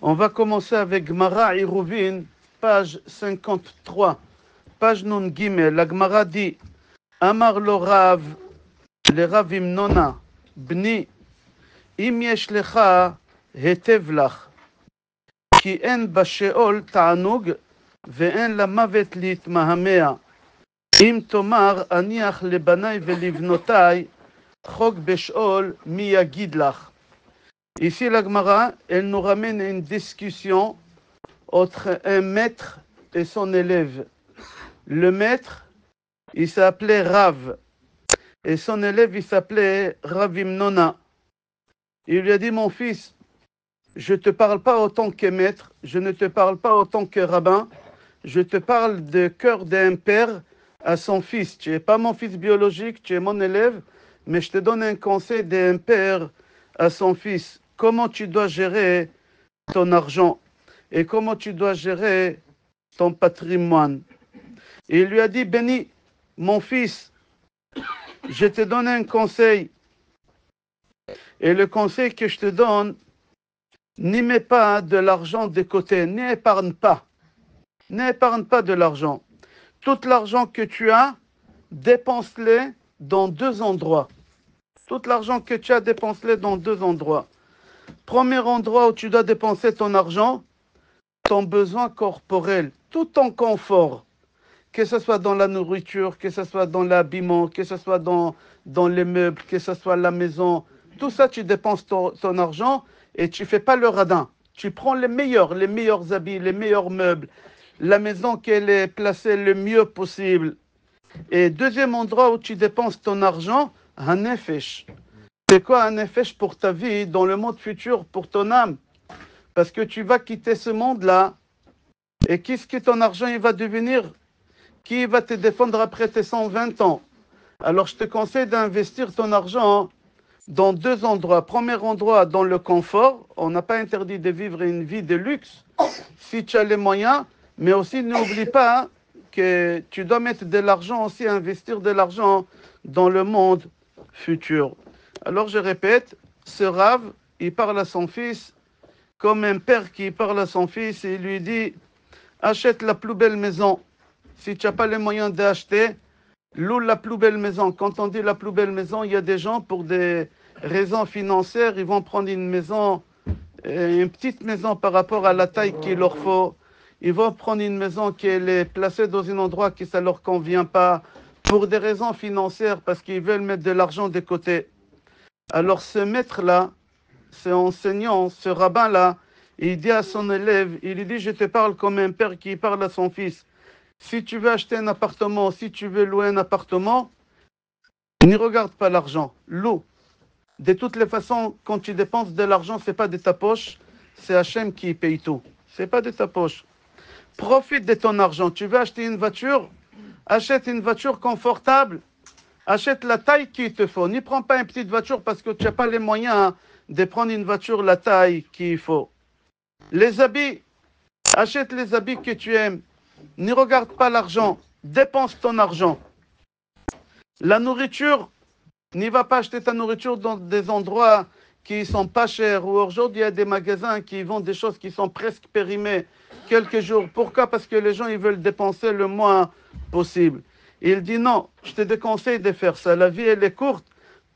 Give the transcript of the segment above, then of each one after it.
On va commencer avec Gemara Iruvin, page 53. Page Nun Gimel. La Gemara dit Amar lo Rav, le Rav Imnona, Bni, Im yesh lecha hetev lach, ki en basheol ta'anug, ve'en lamavet litmahamea. Im tomar aniach lebanai velivnotai, chok besheol mi yagid lach. Ici, la Gemara, elle nous ramène à une discussion entre un maître et son élève. Le maître, il s'appelait Rav, et son élève, il s'appelait Rav Imnona. Il lui a dit, mon fils, je ne te parle pas autant que maître, je ne te parle pas autant que rabbin, je te parle de cœur d'un père à son fils. Tu n'es pas mon fils biologique, tu es mon élève, mais je te donne un conseil d'un père à son fils. Comment tu dois gérer ton argent et comment tu dois gérer ton patrimoine. Et il lui a dit, Béni, mon fils, je te donne un conseil. Et le conseil que je te donne, n'y mets pas de l'argent de côté, n'épargne pas. N'épargne pas de l'argent. Tout l'argent que tu as, dépense-le dans deux endroits. Tout l'argent que tu as, dépense-le dans deux endroits. Premier endroit où tu dois dépenser ton argent, ton besoin corporel, tout ton confort, que ce soit dans la nourriture, que ce soit dans l'habillement, que ce soit dans les meubles, que ce soit la maison, tout ça tu dépenses ton argent et tu ne fais pas le radin. Tu prends les meilleurs habits, les meilleurs meubles, la maison qu'elle est placée le mieux possible. Et deuxième endroit où tu dépenses ton argent, un nefesh. C'est quoi un nefesh pour ta vie, dans le monde futur, pour ton âme? Parce que tu vas quitter ce monde-là. Et qu'est-ce que ton argent il va devenir? Qui va te défendre après tes 120 ans? Alors je te conseille d'investir ton argent dans deux endroits. Premier endroit, dans le confort. On n'a pas interdit de vivre une vie de luxe si tu as les moyens. Mais aussi n'oublie pas que tu dois mettre de l'argent aussi, investir de l'argent dans le monde futur. Alors je répète, ce Rav, il parle à son fils comme un père qui parle à son fils et il lui dit, achète la plus belle maison. Si tu n'as pas les moyens d'acheter, loue la plus belle maison. Quand on dit la plus belle maison, il y a des gens, pour des raisons financières, ils vont prendre une maison, une petite maison par rapport à la taille qu'il leur faut. Ils vont prendre une maison qui est placée dans un endroit qui ne leur convient pas, pour des raisons financières, parce qu'ils veulent mettre de l'argent de côté. Alors ce maître-là, ce enseignant, ce rabbin-là, il dit à son élève, il lui dit, je te parle comme un père qui parle à son fils. Si tu veux acheter un appartement, si tu veux louer un appartement, n'y regarde pas l'argent, loue. De toutes les façons, quand tu dépenses de l'argent, ce n'est pas de ta poche, c'est Hachem qui paye tout. Ce n'est pas de ta poche. Profite de ton argent. Tu veux acheter une voiture, achète une voiture confortable. Achète la taille qu'il te faut. N'y prends pas une petite voiture parce que tu n'as pas les moyens de prendre une voiture la taille qu'il faut. Les habits, achète les habits que tu aimes. N'y regarde pas l'argent. Dépense ton argent. La nourriture, n'y va pas acheter ta nourriture dans des endroits qui ne sont pas chers. Ou aujourd'hui, il y a des magasins qui vendent des choses qui sont presque périmées quelques jours. Pourquoi? Parce que les gens ils veulent dépenser le moins possible. Il dit non, je te déconseille de faire ça. La vie, elle est courte.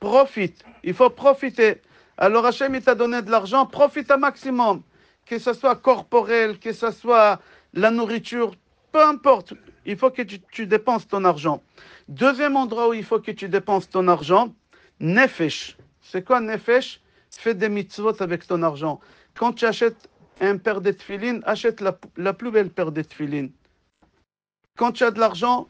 Profite. Il faut profiter. Alors Hachem, il t'a donné de l'argent. Profite un maximum. Que ce soit corporel, que ce soit la nourriture, peu importe. Il faut que tu dépenses ton argent. Deuxième endroit où il faut que tu dépenses ton argent, nefesh. C'est quoi nefesh? Fais des mitzvot avec ton argent. Quand tu achètes un paire de tefilines, achète la plus belle paire de tefilines. Quand tu as de l'argent,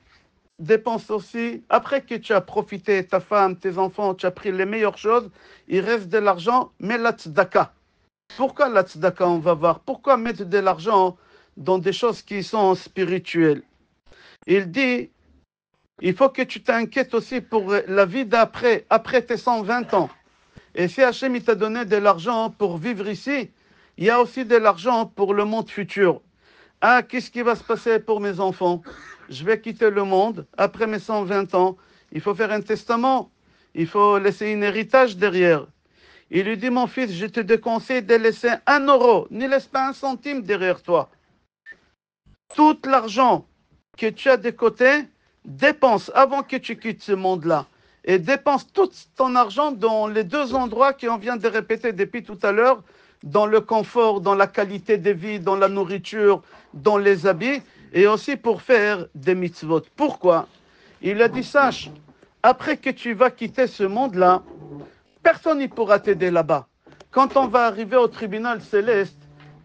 dépense aussi. Après que tu as profité, ta femme, tes enfants, tu as pris les meilleures choses, il reste de l'argent, mets la tzedaka. Pourquoi la tzedaka, on va voir? Pourquoi mettre de l'argent dans des choses qui sont spirituelles? Il dit, il faut que tu t'inquiètes aussi pour la vie d'après, après tes 120 ans. Et si Hachem il t'a donné de l'argent pour vivre ici, il y a aussi de l'argent pour le monde futur. Ah, qu'est-ce qui va se passer pour mes enfants? Je vais quitter le monde après mes 120 ans. Il faut faire un testament. Il faut laisser un héritage derrière. Il lui dit, mon fils, je te déconseille de laisser 1 euro, ne laisse pas 1 centime derrière toi. Tout l'argent que tu as de côté, dépense avant que tu quittes ce monde-là. Et dépense tout ton argent dans les 2 endroits qu'on vient de répéter depuis tout à l'heure, dans le confort, dans la qualité de vie, dans la nourriture, dans les habits, et aussi pour faire des mitzvot. Pourquoi? Il a dit, sache, après que tu vas quitter ce monde-là, personne ne pourra t'aider là-bas. Quand on va arriver au tribunal céleste,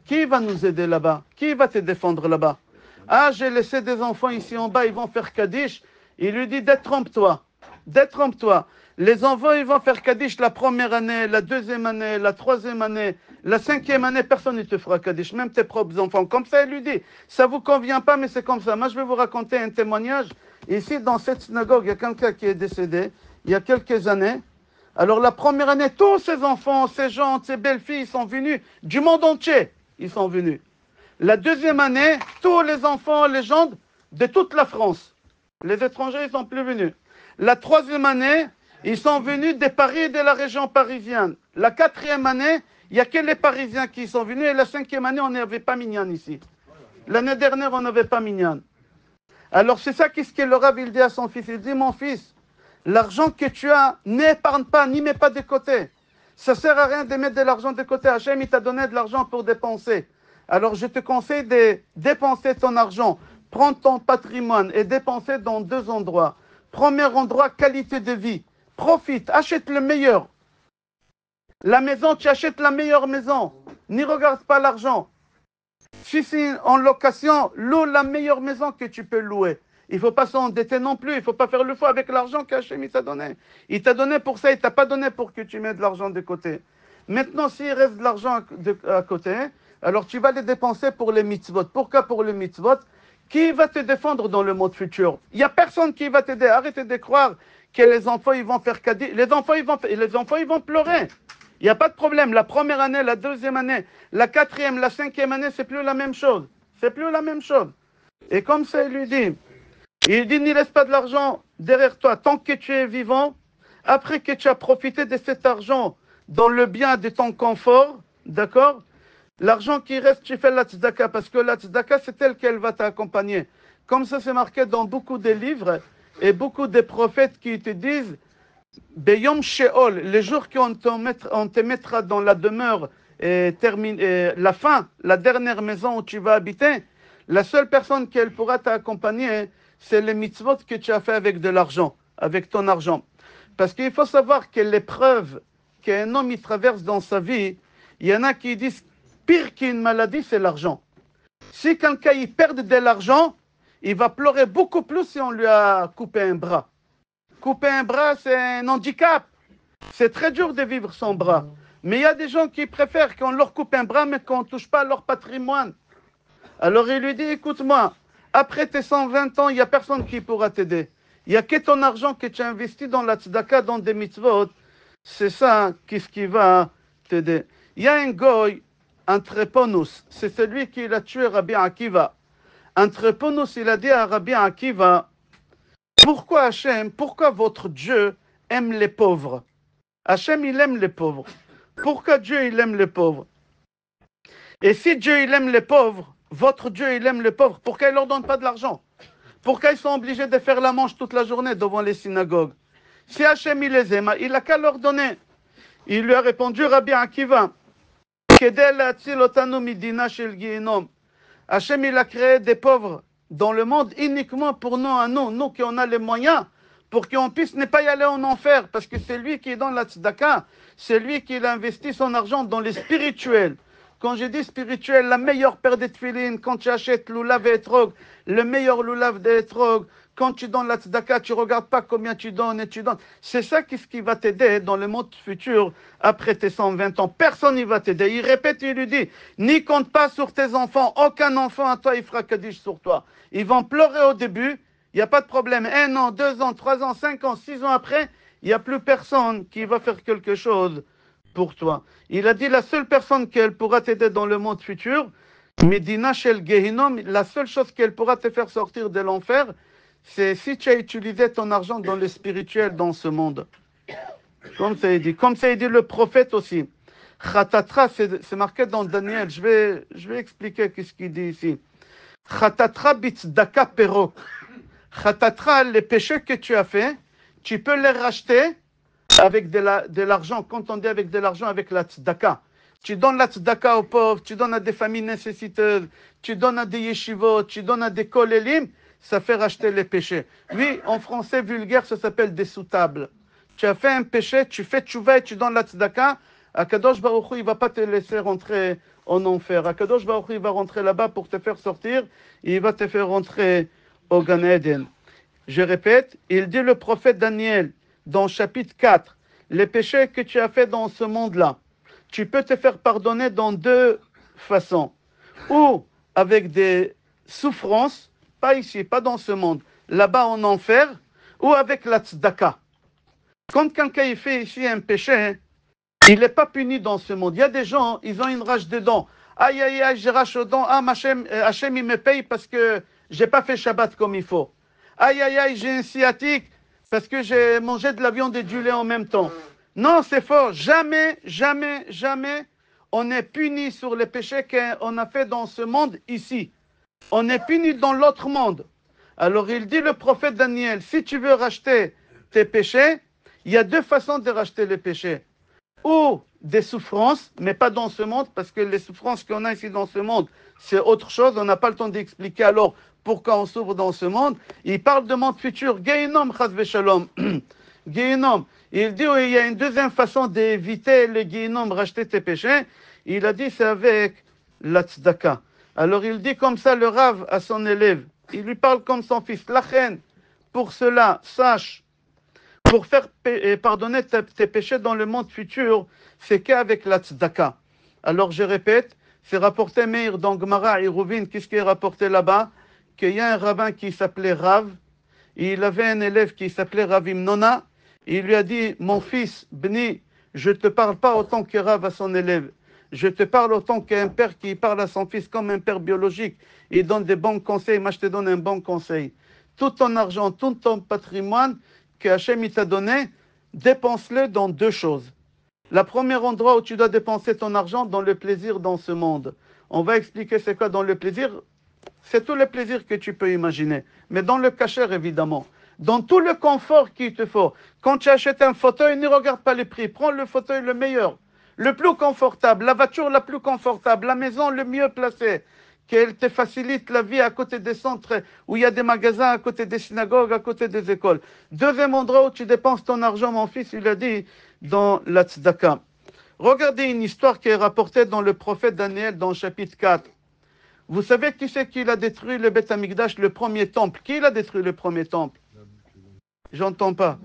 qui va nous aider là-bas? Qui va te défendre là-bas? Ah, j'ai laissé des enfants ici en bas, ils vont faire Kaddish. Il lui dit, détrompe-toi, détrompe-toi. Les enfants, ils vont faire Kaddish la première année, la deuxième année, la troisième année, la 5e année, personne ne te fera Kaddish, même tes propres enfants. Comme ça, il lui dit, ça ne vous convient pas, mais c'est comme ça. Moi, je vais vous raconter un témoignage. Ici, dans cette synagogue, il y a quelqu'un qui est décédé il y a quelques années. Alors, la première année, tous ces enfants, ces gens, ces belles-filles, ils sont venus du monde entier. Ils sont venus. La deuxième année, tous les enfants, les gens de toute la France. Les étrangers, ils ne sont plus venus. La troisième année, ils sont venus des Paris et de la région parisienne. La 4e année, il n'y a que les Parisiens qui sont venus. Et la 5e année, on n'avait pas Minyan ici. L'année dernière, on n'avait pas Minyan. Alors, c'est ça qu'est-ce que le Rav il dit à son fils. Il dit, mon fils, l'argent que tu as, n'épargne pas, n'y mets pas de côté. Ça ne sert à rien de mettre de l'argent de côté. Hachem, il t'a donné de l'argent pour dépenser. Alors, je te conseille de dépenser ton argent. Prendre ton patrimoine et dépenser dans 2 endroits. Premier endroit, qualité de vie. Profite, achète le meilleur. La maison, tu achètes la meilleure maison. N'y regarde pas l'argent. Si c'est en location, loue la meilleure maison que tu peux louer. Il ne faut pas s'endetter non plus. Il ne faut pas faire le faux avec l'argent qu'Hachem t'a donné. Il t'a donné pour ça, il ne t'a pas donné pour que tu mettes de l'argent de côté. Maintenant, s'il reste de l'argent à côté, alors tu vas les dépenser pour les mitzvot. Pourquoi pour les mitzvot? Qui va te défendre dans le monde futur? Il n'y a personne qui va t'aider. Arrêtez de croire que les enfants ils vont faire cadeau. Les enfants ils vont pleurer. Il n'y a pas de problème. La première année, la deuxième année, la 4e, la 5e année, c'est plus la même chose. C'est plus la même chose. Et comme ça, il dit, n'y laisse pas de l'argent derrière toi tant que tu es vivant. Après que tu as profité de cet argent dans le bien de ton confort, d'accord? L'argent qui reste, tu fais la tzedaka, parce que la tzedaka, c'est elle qu'elle va t'accompagner. Comme ça, c'est marqué dans beaucoup de livres et beaucoup de prophètes qui te disent, Beyom Sheol, les jours qu'on te mettra dans la demeure et la fin, la dernière maison où tu vas habiter, la seule personne qu'elle pourra t'accompagner, c'est les mitzvot que tu as fait avec de l'argent, avec ton argent. Parce qu'il faut savoir que l'épreuve qu'un homme y traverse dans sa vie, il y en a qui disent pire qu'une maladie, c'est l'argent. Si quelqu'un y perd de l'argent, il va pleurer beaucoup plus si on lui a coupé un bras. Couper un bras, c'est un handicap. C'est très dur de vivre sans bras. Mais il y a des gens qui préfèrent qu'on leur coupe un bras, mais qu'on ne touche pas leur patrimoine. Alors il lui dit, écoute-moi, après tes 120 ans, il n'y a personne qui pourra t'aider. Il n'y a que ton argent que tu as investi dans la tzedaka, dans des mitzvot. C'est ça qui va t'aider. Il y a un goy, Antreponus, c'est celui qui a tué Rabbi Akiva. Antreponus, il a dit à Rabbi Akiva, pourquoi Hachem, pourquoi votre Dieu aime les pauvres? Hachem, il aime les pauvres. Pourquoi Dieu, il aime les pauvres? Et si Dieu, il aime les pauvres, votre Dieu, il aime les pauvres, pourquoi il ne leur donne pas de l'argent? Pourquoi ils sont obligés de faire la manche toute la journée devant les synagogues? Si Hachem, il les aime, il n'a qu'à leur donner. Il lui a répondu, Rabbi Akiva, Hachem, il a créé des pauvres dans le monde uniquement pour nous, à nous qui on a les moyens, pour qu'on puisse ne pas y aller en enfer, parce que c'est lui qui est dans la tzedaka, c'est lui qui a investi son argent dans les spirituels. Quand je dis spirituel, la meilleure paire de tefilines, quand tu achètes l'oulav et etrog, le meilleur l'oulav de etrog, quand tu donnes la tzedaka, tu ne regardes pas combien tu donnes et tu donnes. C'est ça qui va t'aider dans le monde futur après tes 120 ans. Personne n'y va t'aider. Il répète, il lui dit, n'y compte pas sur tes enfants. Aucun enfant à toi, il fera Kaddish sur toi. Ils vont pleurer au début, il n'y a pas de problème. 1 an, 2 ans, 3 ans, 5 ans, 6 ans après, il n'y a plus personne qui va faire quelque chose pour toi. Il a dit, la seule personne qu'elle pourra t'aider dans le monde futur, Medina Shel Gehinom, la seule chose qu'elle pourra te faire sortir de l'enfer, c'est si tu as utilisé ton argent dans le spirituel dans ce monde. Comme ça est dit. Comme ça est dit le prophète aussi. Khatatra, c'est marqué dans Daniel. Je vais expliquer ce qu'il dit ici. Khatatra bitzdaka perok. Khatatra, les péchés que tu as fait, tu peux les racheter avec de l'argent. Quand on dit avec de l'argent, avec la tzedaka. Tu donnes la tzedaka aux pauvres, tu donnes à des familles nécessiteuses, tu donnes à des yeshivot, tu donnes à des kolélim, ça fait racheter les péchés. Oui, en français vulgaire, ça s'appelle des sous-tables. Tu as fait un péché, tu fais tchouva et tu donnes la tzedaka, Akadosh Baruch Hu, il ne va pas te laisser rentrer en enfer. Akadosh Baruch Hu, il va rentrer là-bas pour te faire sortir et il va te faire rentrer au Gan Eden. Je répète, il dit le prophète Daniel dans chapitre 4, les péchés que tu as fait dans ce monde-là, tu peux te faire pardonner dans deux façons. Ou avec des souffrances, pas ici, pas dans ce monde, là-bas en enfer, ou avec la tzedaka. Quand quelqu'un fait ici un péché, il n'est pas puni dans ce monde. Il y a des gens, ils ont une rage dedans. Aïe, aïe, aïe, j'ai rage aux dents. Ah, Hachem, il me paye parce que j'ai pas fait Shabbat comme il faut. Aïe, aïe, aïe, j'ai un sciatique parce que j'ai mangé de la viande et du lait en même temps. Non, c'est faux. Jamais, jamais, jamais, on est puni sur les péchés qu'on a fait dans ce monde ici. On est puni dans l'autre monde. Alors, il dit le prophète Daniel, si tu veux racheter tes péchés, il y a deux façons de racheter les péchés. Ou des souffrances, mais pas dans ce monde, parce que les souffrances qu'on a ici dans ce monde, c'est autre chose. On n'a pas le temps d'expliquer alors pourquoi on souffre dans ce monde. Il parle de monde futur, Gehinom, Chas v'Shalom. Gehinom. Il dit il y a une deuxième façon d'éviter le Gehinom, racheter tes péchés. Il a dit c'est avec la tzedaka. Alors il dit comme ça le Rav à son élève. Il lui parle comme son fils. Lachen, pour cela, sache, pour faire pardonner tes péchés dans le monde futur, c'est qu'avec la tzedaka. Alors je répète, c'est rapporté Meir dans Gemara et Rouvin, qu'est-ce qui est rapporté là-bas? Qu'il y a un rabbin qui s'appelait Rav, et il avait un élève qui s'appelait Ravim Nona, et il lui a dit, mon fils, Bni, je ne te parle pas autant que Rav à son élève, je te parle autant qu'un père qui parle à son fils comme un père biologique, il donne des bons conseils, moi je te donne un bon conseil. Tout ton argent, tout ton patrimoine, que Hachem t'a donné, dépense-le dans deux choses. Le premier endroit où tu dois dépenser ton argent, dans le plaisir dans ce monde. On va expliquer c'est quoi dans le plaisir. C'est tout le plaisir que tu peux imaginer. Mais dans le kasher, évidemment. Dans tout le confort qu'il te faut. Quand tu achètes un fauteuil, ne regarde pas les prix. Prends le fauteuil le meilleur, le plus confortable, la voiture la plus confortable, la maison le mieux placée. Qu'elle te facilite la vie à côté des centres où il y a des magasins, à côté des synagogues, à côté des écoles. Deuxième endroit où tu dépenses ton argent, mon fils, il a dit, dans la tzedaka. Regardez une histoire qui est rapportée dans le prophète Daniel, dans le chapitre 4. Vous savez qui c'est qui a détruit le Beth Amikdash, le premier temple? Qui l'a détruit le premier temple? J'entends pas.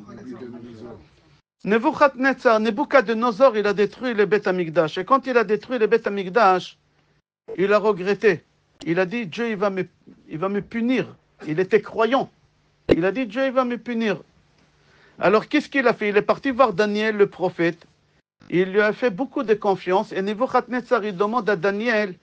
Nebuchadnezzar, il a détruit le Beth Amikdash. Et quand il a détruit le Beth Amikdash, il a regretté. Il a dit, Dieu, il va me punir. Il était croyant. Il a dit, Dieu, il va me punir. Alors, qu'est-ce qu'il a fait? Il est parti voir Daniel, le prophète. Il lui a fait beaucoup de confiance. Et Nebuchadnezzar, il demande à Daniel,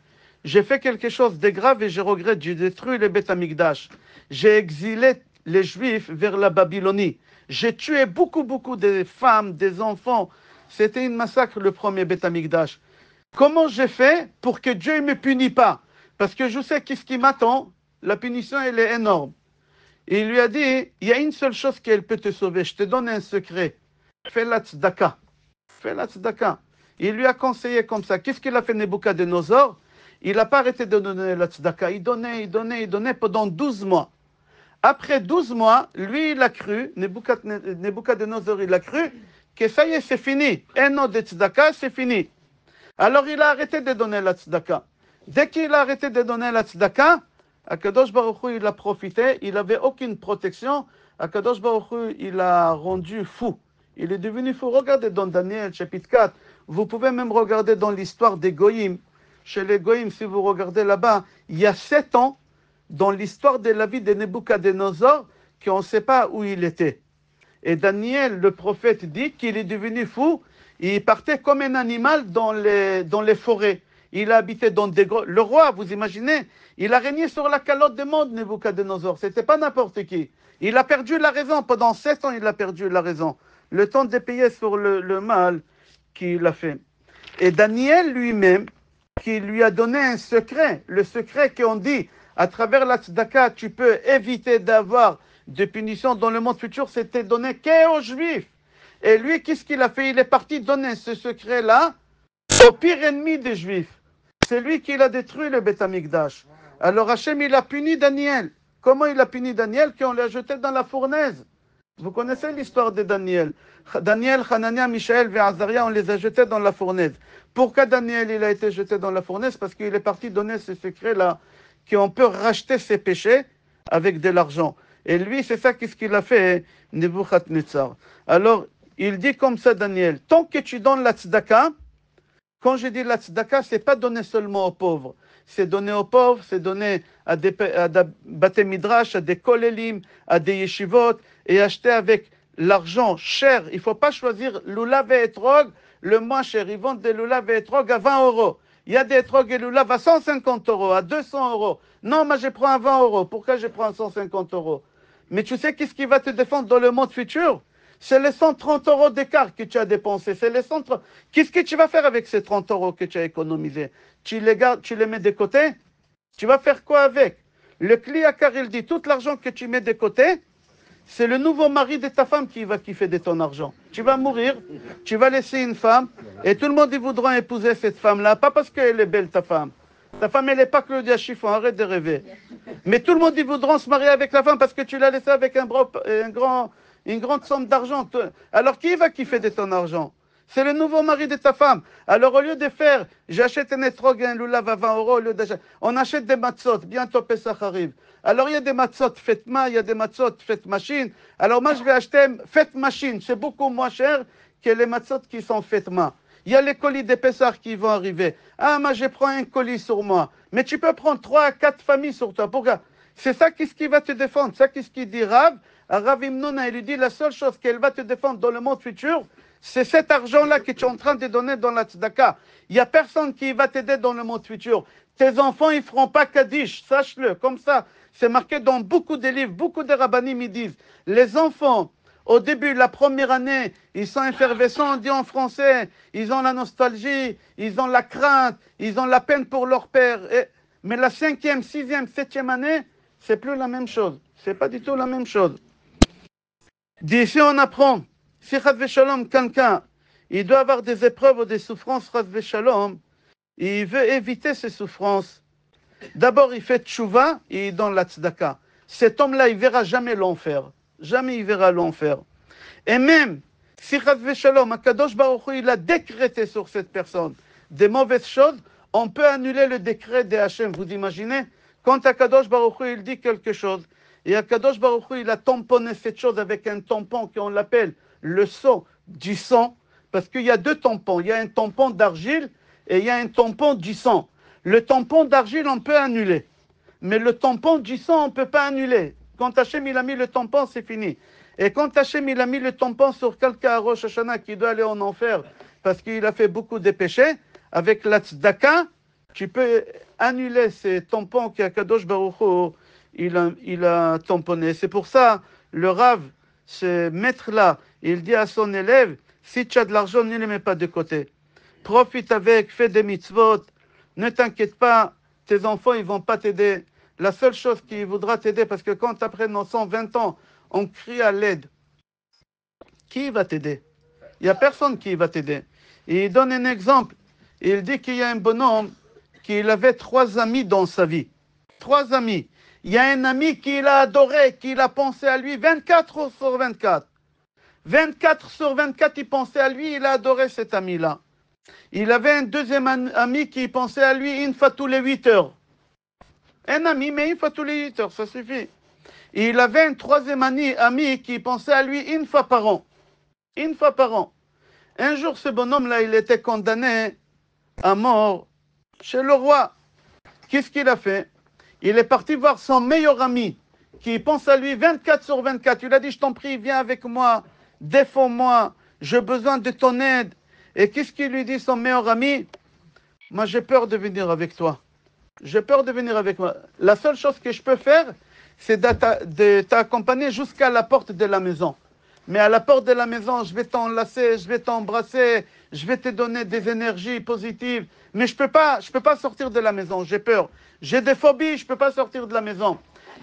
j'ai fait quelque chose de grave et je regrette. J'ai détruit le Beth Amikdash. J'ai exilé les Juifs vers la Babylonie. J'ai tué beaucoup de femmes, des enfants. C'était un massacre, le premier Beth Amikdash. Comment j'ai fait pour que Dieu ne me punisse pas? Parce que je sais qu'est-ce qui m'attend. La punition, elle est énorme. Et il lui a dit, il y a une seule chose qui peut te sauver. Je te donne un secret. Fais la tzedaka. Fais la tzedaka. Il lui a conseillé comme ça. Qu'est-ce qu'il a fait Nebuchadnezzar? Il n'a pas arrêté de donner la tzedaka. Il donnait pendant 12 mois. Après 12 mois, lui, il a cru, Nebuchadnezzar, il a cru que ça y est, c'est fini. Un an de tzedaka, c'est fini. Alors il a arrêté de donner la tzedaka. Dès qu'il a arrêté de donner la tzedaka, Akadosh Baruch Hu, il a profité, il n'avait aucune protection. Akadosh Baruch Hu, il l'a rendu fou. Il est devenu fou. Regardez dans Daniel, chapitre 4. Vous pouvez même regarder dans l'histoire des Goïm. Chez les Goïm, si vous regardez là-bas, il y a 7 ans, dans l'histoire de la vie de Nebuchadnezzar, qu'on ne sait pas où il était. Et Daniel, le prophète, dit qu'il est devenu fou. Il partait comme un animal dans les forêts. Il a habité dans des grottes. Le roi, vous imaginez, il a régné sur la calotte du monde, Nebuchadnezzar. C'était pas n'importe qui. Il a perdu la raison. Pendant 7 ans, il a perdu la raison. le temps de payer sur le mal qu'il a fait. Et Daniel lui-même, qui lui a donné un secret, le secret qu'on dit, à travers la tzedaka, tu peux éviter d'avoir de punitions dans le monde futur, c'était donné qu'aux Juifs. Et lui, qu'est-ce qu'il a fait? Il est parti donner ce secret-là au pire ennemi des Juifs. C'est lui qui a détruit le Beth Amikdash. Alors Hachem, il a puni Daniel. Comment il a puni Daniel? Qu'on l'a jeté dans la fournaise. Vous connaissez l'histoire de Daniel. Daniel, Hanania, Michaël et Azaria, on les a jetés dans la fournaise. Pourquoi Daniel il a été jeté dans la fournaise? Parce qu'il est parti donner ce secret-là, qu'on peut racheter ses péchés avec de l'argent. Et lui, c'est ça qu'est-ce qu'il a fait, Nebuchadnezzar. Alors, il dit comme ça, Daniel, tant que tu donnes la tzedaka, quand je dis la tzedaka, ce n'est pas donner seulement aux pauvres. C'est donner aux pauvres, c'est donner à des Bate Midrash, à des kolelim, à des yeshivot, et acheter avec l'argent cher. Il ne faut pas choisir lulav et etrog, le moins cher. Ils vendent des lulav et etrog à 20 euros. Il y a des etrog et lulav à 150 euros, à 200 euros. Non, moi je prends à 20 euros. Pourquoi je prends à 150 euros? Mais tu sais qu'est-ce qui va te défendre dans le monde futur? C'est les 130 euros d'écart que tu as dépensé. C'est les 130. Qu'est-ce que tu vas faire avec ces 30 euros que tu as économisés? Tu les gardes, tu les mets de côté? Tu vas faire quoi avec? Le Kliakar, il dit, tout l'argent que tu mets de côté, c'est le nouveau mari de ta femme qui va kiffer de ton argent. Tu vas mourir, tu vas laisser une femme, et tout le monde ils voudront épouser cette femme-là, pas parce qu'elle est belle, ta femme. Ta femme, elle n'est pas Claudia Chiffon, arrête de rêver. Mais tout le monde ils voudront se marier avec la femme parce que tu l'as laissée avec une grande somme d'argent. Alors qui va kiffer de ton argent? C'est le nouveau mari de ta femme. Alors au lieu de faire, j'achète un etrog et un lulav à 20 euros, au lieu d'acheter, on achète des matzot, bientôt Pesach arrive. Alors il y a des matzot faites main, il y a des matzot faites machine. Alors moi je vais acheter faites machine, c'est beaucoup moins cher que les matzot qui sont faites main. Il y a les colis des Pessah qui vont arriver. Ah, moi je prends un colis sur moi. Mais tu peux prendre 3 à 4 familles sur toi. Pourquoi? C'est ça qui va te défendre. Ça qu'est-ce qu'il dit Rav? Rav Imnona, il lui dit la seule chose qu'elle va te défendre dans le monde futur, c'est cet argent-là que tu es en train de donner dans la tzedaka. Il n'y a personne qui va t'aider dans le monde futur. Tes enfants, ils ne feront pas Kaddish, sache-le. Comme ça, c'est marqué dans beaucoup de livres, beaucoup de rabbanim, ils disent, les enfants, au début, la première année, ils sont effervescents, on dit en français, ils ont la nostalgie, ils ont la crainte, ils ont la peine pour leur père. Mais la 5e, 6e, 7e année, c'est plus la même chose. C'est pas du tout la même chose. D'ici, on apprend. Si Chas v'Shalom, quelqu'un, il doit avoir des épreuves ou des souffrances, Chas v'Shalom, il veut éviter ces souffrances. D'abord, il fait tchouva et il donne la tzedaka. Cet homme-là, il ne verra jamais l'enfer. Jamais il verra l'enfer. Et même, si Chas v'Shalom, Akadosh Baruch Hu, il a décrété sur cette personne des mauvaises choses, on peut annuler le décret de Hachem. Vous imaginez? Quand Akadosh Baruch Hu, il dit quelque chose, et Akadosh Baruch Hu, il a tamponné cette chose avec un tampon qu'on l'appelle le sceau du sang, parce qu'il y a 2 tampons. Il y a un tampon d'argile et il y a un tampon du sang. Le tampon d'argile, on peut annuler. Mais le tampon du sang, on ne peut pas annuler. Quand Hachem, il a mis le tampon, c'est fini. Et quand Hachem, il a mis le tampon sur quelqu'un à Rosh Hashanah qui doit aller en enfer parce qu'il a fait beaucoup de péchés, avec la tzedaka, tu peux annuler ces tampons qu'Akadosh Baruch Hu, il a tamponné. C'est pour ça, le Rav, ce maître-là, il dit à son élève, si tu as de l'argent, ne le mets pas de côté. Profite avec, fais des mitzvot, ne t'inquiète pas, tes enfants, ils ne vont pas t'aider. La seule chose qui voudra t'aider, parce que quand après nos 120 ans, on crie à l'aide, qui va t'aider? Il n'y a personne qui va t'aider. Et il donne un exemple. Il dit qu'il y a un bonhomme qui avait 3 amis dans sa vie. 3 amis. Il y a un ami qu'il a adoré, qu'il a pensé à lui 24 heures sur 24. 24 sur 24, il pensait à lui, il a adoré cet ami-là. Il avait un deuxième ami qui pensait à lui une fois tous les 8 heures. Un ami, mais une fois tous les 8 heures, ça suffit. Et il avait un troisième ami qui pensait à lui une fois par an. Une fois par an. Un jour, ce bonhomme-là, il était condamné à mort chez le roi. Qu'est-ce qu'il a fait? Il est parti voir son meilleur ami, qui pense à lui 24 sur 24. Il a dit, je t'en prie, viens avec moi, défends-moi, j'ai besoin de ton aide. Et qu'est-ce qu'il lui dit, son meilleur ami? Moi, j'ai peur de venir avec toi. J'ai peur de venir avec moi. La seule chose que je peux faire, c'est de t'accompagner jusqu'à la porte de la maison. mais à la porte de la maison, je vais t'enlacer, je vais t'embrasser, je vais te donner des énergies positives. Mais je peux pas sortir de la maison, j'ai peur. J'ai des phobies, je ne peux pas sortir de la maison.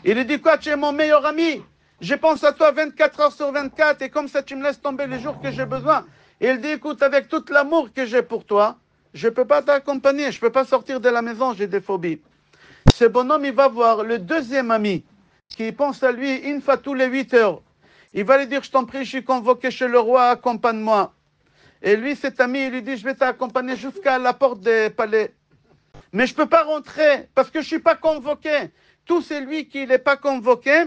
Il lui dit quoi, tu es mon meilleur ami. Je pense à toi 24 heures sur 24 et comme ça tu me laisses tomber les jours que j'ai besoin. Et il dit, écoute, avec tout l'amour que j'ai pour toi, je ne peux pas t'accompagner, je ne peux pas sortir de la maison, j'ai des phobies. Ce bonhomme, il va voir le deuxième ami qui pense à lui une fois tous les 8 heures. Il va lui dire, je t'en prie, je suis convoqué chez le roi, accompagne-moi. Et lui, cet ami, il lui dit, je vais t'accompagner jusqu'à la porte des palais. Mais je ne peux pas rentrer parce que je ne suis pas convoqué. Tout celui qui n'est pas convoqué,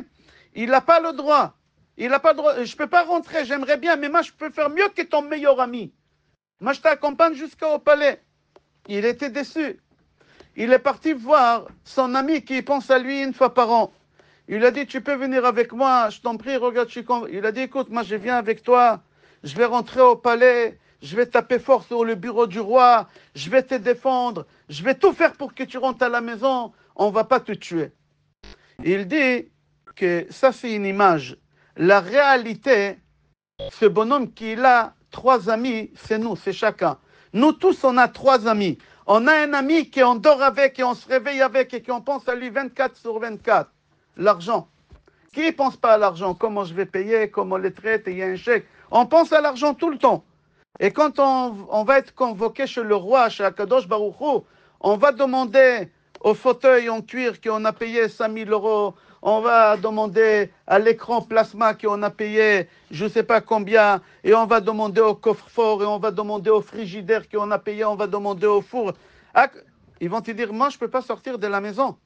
il n'a pas le droit. Il n'a pas le droit. Je ne peux pas rentrer, j'aimerais bien, mais moi, je peux faire mieux que ton meilleur ami. Moi, je t'accompagne jusqu'au palais. Il était déçu. Il est parti voir son ami qui pense à lui une fois par an. Il a dit, tu peux venir avec moi, je t'en prie, regarde, il a dit, écoute, moi je viens avec toi, je vais rentrer au palais, je vais taper fort sur le bureau du roi, je vais te défendre, je vais tout faire pour que tu rentres à la maison, on ne va pas te tuer. Il dit que ça c'est une image. La réalité, ce bonhomme qui a 3 amis, c'est nous, c'est chacun. Nous tous, on a 3 amis. On a un ami qu'on dort avec et on se réveille avec et qu'on pense à lui 24 sur 24. L'argent. Qui ne pense pas à l'argent? Comment je vais payer, comment les traite, il y a un chèque. On pense à l'argent tout le temps. Et quand on va être convoqué chez le roi, chez Akadosh Baruch Hu, on va demander au fauteuil en cuir qu'on a payé 5000 euros, on va demander à l'écran plasma qu'on a payé je ne sais pas combien, et on va demander au coffre-fort, et on va demander au frigidaire qu'on a payé, on va demander au four. Ils vont te dire, moi je ne peux pas sortir de la maison.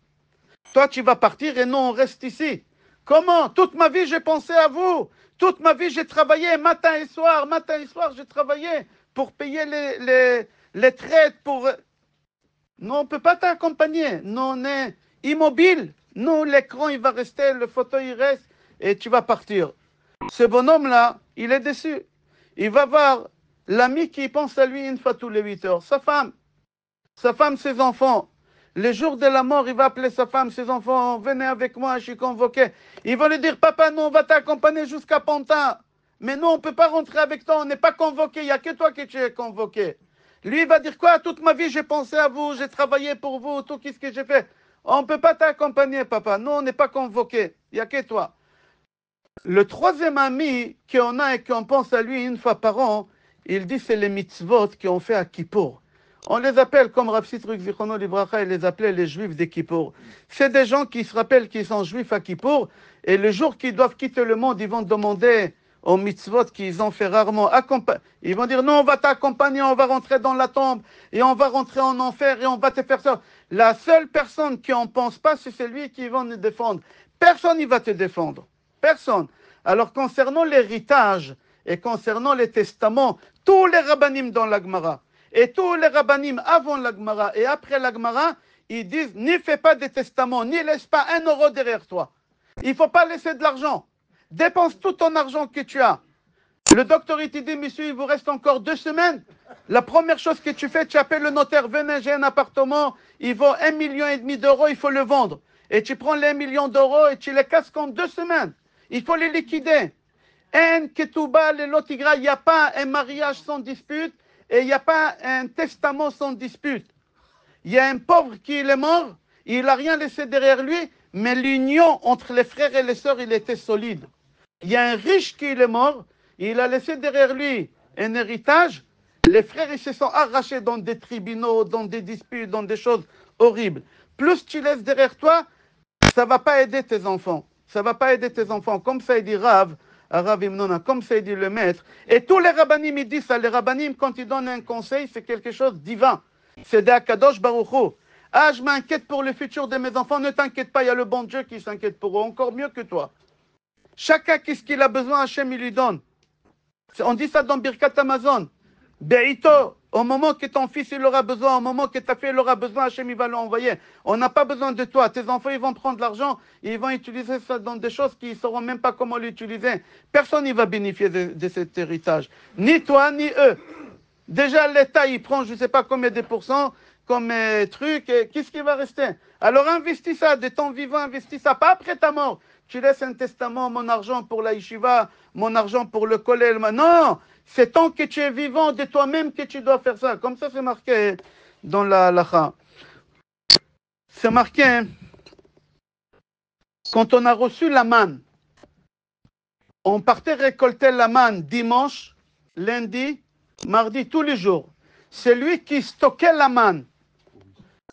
Toi, tu vas partir et nous, on reste ici. Comment? Toute ma vie, j'ai pensé à vous. Toute ma vie, j'ai travaillé matin et soir, j'ai travaillé pour payer les traites. Nous, on ne peut pas t'accompagner. Nous, on est immobile. Nous, l'écran, il va rester, le fauteuil, il reste, et tu vas partir. Ce bonhomme-là, il est déçu. Il va voir l'ami qui pense à lui une fois tous les 8 heures. Sa femme, ses enfants. Les jours de la mort, il va appeler sa femme, ses enfants, venez avec moi, je suis convoqué. Ils vont lui dire, papa, nous, on va t'accompagner jusqu'à Pantin. Mais nous, on ne peut pas rentrer avec toi, on n'est pas convoqué, il n'y a que toi qui es convoqué. Lui, il va dire quoi? Toute ma vie, j'ai pensé à vous, j'ai travaillé pour vous, tout ce que j'ai fait. On ne peut pas t'accompagner, papa. Nous, on n'est pas convoqué, il n'y a que toi. Le troisième ami qu'on a et qu'on pense à lui une fois par an, il dit, c'est les mitzvot qu'on fait à Kippour. On les appelle, comme Rav Sitruk Zichrono Livracha, il les appelait les juifs des Kippour. C'est des gens qui se rappellent qu'ils sont juifs à Kippour, et le jour qu'ils doivent quitter le monde, ils vont demander aux mitzvot qu'ils ont fait rarement. Ils vont dire, non, on va t'accompagner, on va rentrer dans la tombe, et on va rentrer en enfer, et on va te faire ça. La seule personne qui n'en pense pas, c'est celui qui va nous défendre. Personne ne va te défendre. Personne. Alors, concernant l'héritage, et concernant les testaments, tous les rabbanim dans la Gemara, et tous les rabbanim avant la Gemara et après la Gemara, ils disent, n'y fais pas des testaments, n'y laisse pas 1 euro derrière toi. Il ne faut pas laisser de l'argent. Dépense tout ton argent que tu as. Le docteur, il te dit, monsieur, il vous reste encore 2 semaines. La première chose que tu fais, tu appelles le notaire, venez, j'ai un appartement, il vaut 1,5 million d'euros, il faut le vendre. Et tu prends les 1 million d'euros et tu les casses en 2 semaines. Il faut les liquider. En ketouba le lotigra, il n'y a pas un mariage sans dispute et il n'y a pas un testament sans dispute. Il y a un pauvre qui est mort, il n'a rien laissé derrière lui, mais l'union entre les frères et les sœurs, il était solide. Il y a un riche qui est mort, il a laissé derrière lui un héritage, les frères ils se sont arrachés dans des tribunaux, dans des disputes, dans des choses horribles. Plus tu laisses derrière toi, ça ne va pas aider tes enfants. Ça ne va pas aider tes enfants. Comme ça, il dit Rav Imnona, comme ça, il dit le maître. Et tous les rabbanim, ils disent ça. Les rabbanim, quand ils donnent un conseil, c'est quelque chose de divin. C'est de Akadosh Baruch Hu. Ah, je m'inquiète pour le futur de mes enfants. Ne t'inquiète pas, il y a le bon Dieu qui s'inquiète pour eux, encore mieux que toi. Chacun, qu'est-ce qu'il a besoin, Hachem, il lui donne. On dit ça dans Birkat Amazon. Be'ito, au moment que ton fils il aura besoin, au moment que ta fille aura besoin, Hachem il va l'envoyer. On n'a pas besoin de toi. Tes enfants ils vont prendre l'argent, ils vont utiliser ça dans des choses qu'ils ne sauront même pas comment l'utiliser. Personne ne va bénéficier de cet héritage. Ni toi, ni eux. Déjà l'État il prend je ne sais pas combien de pourcents comme truc, qu'est-ce qui va rester? Alors investis ça, de ton vivant, investis ça, pas après ta mort. tu laisses un testament, mon argent pour la yeshiva, mon argent pour le kollel. Non, c'est tant que tu es vivant de toi-même que tu dois faire ça. Comme ça, c'est marqué dans la halakha. C'est marqué, quand on a reçu la manne, on partait récolter la manne dimanche, lundi, mardi, tous les jours. C'est lui qui stockait la manne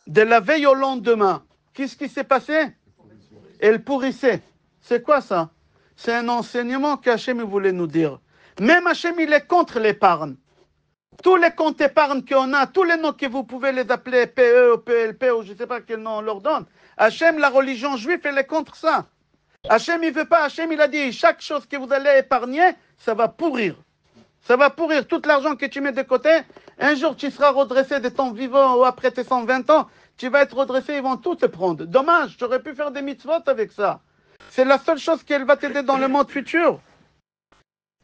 de la veille au lendemain. Qu'est-ce qui s'est passé? Elle pourrissait. C'est quoi ça? C'est un enseignement qu'Hachem voulait nous dire. Même Hachem, il est contre l'épargne. Tous les comptes épargne qu'on a, tous les noms que vous pouvez les appeler PE ou PLP ou je ne sais pas quel nom on leur donne, Hachem, la religion juive, elle est contre ça. Hachem, il ne veut pas. Hachem, il a dit, chaque chose que vous allez épargner, ça va pourrir. Ça va pourrir. Tout l'argent que tu mets de côté, un jour tu seras redressé de ton vivant ou après tes 120 ans, tu vas être redressé, ils vont tout te prendre. Dommage, tu aurais pu faire des mitzvot avec ça. C'est la seule chose qui va t'aider dans le monde futur.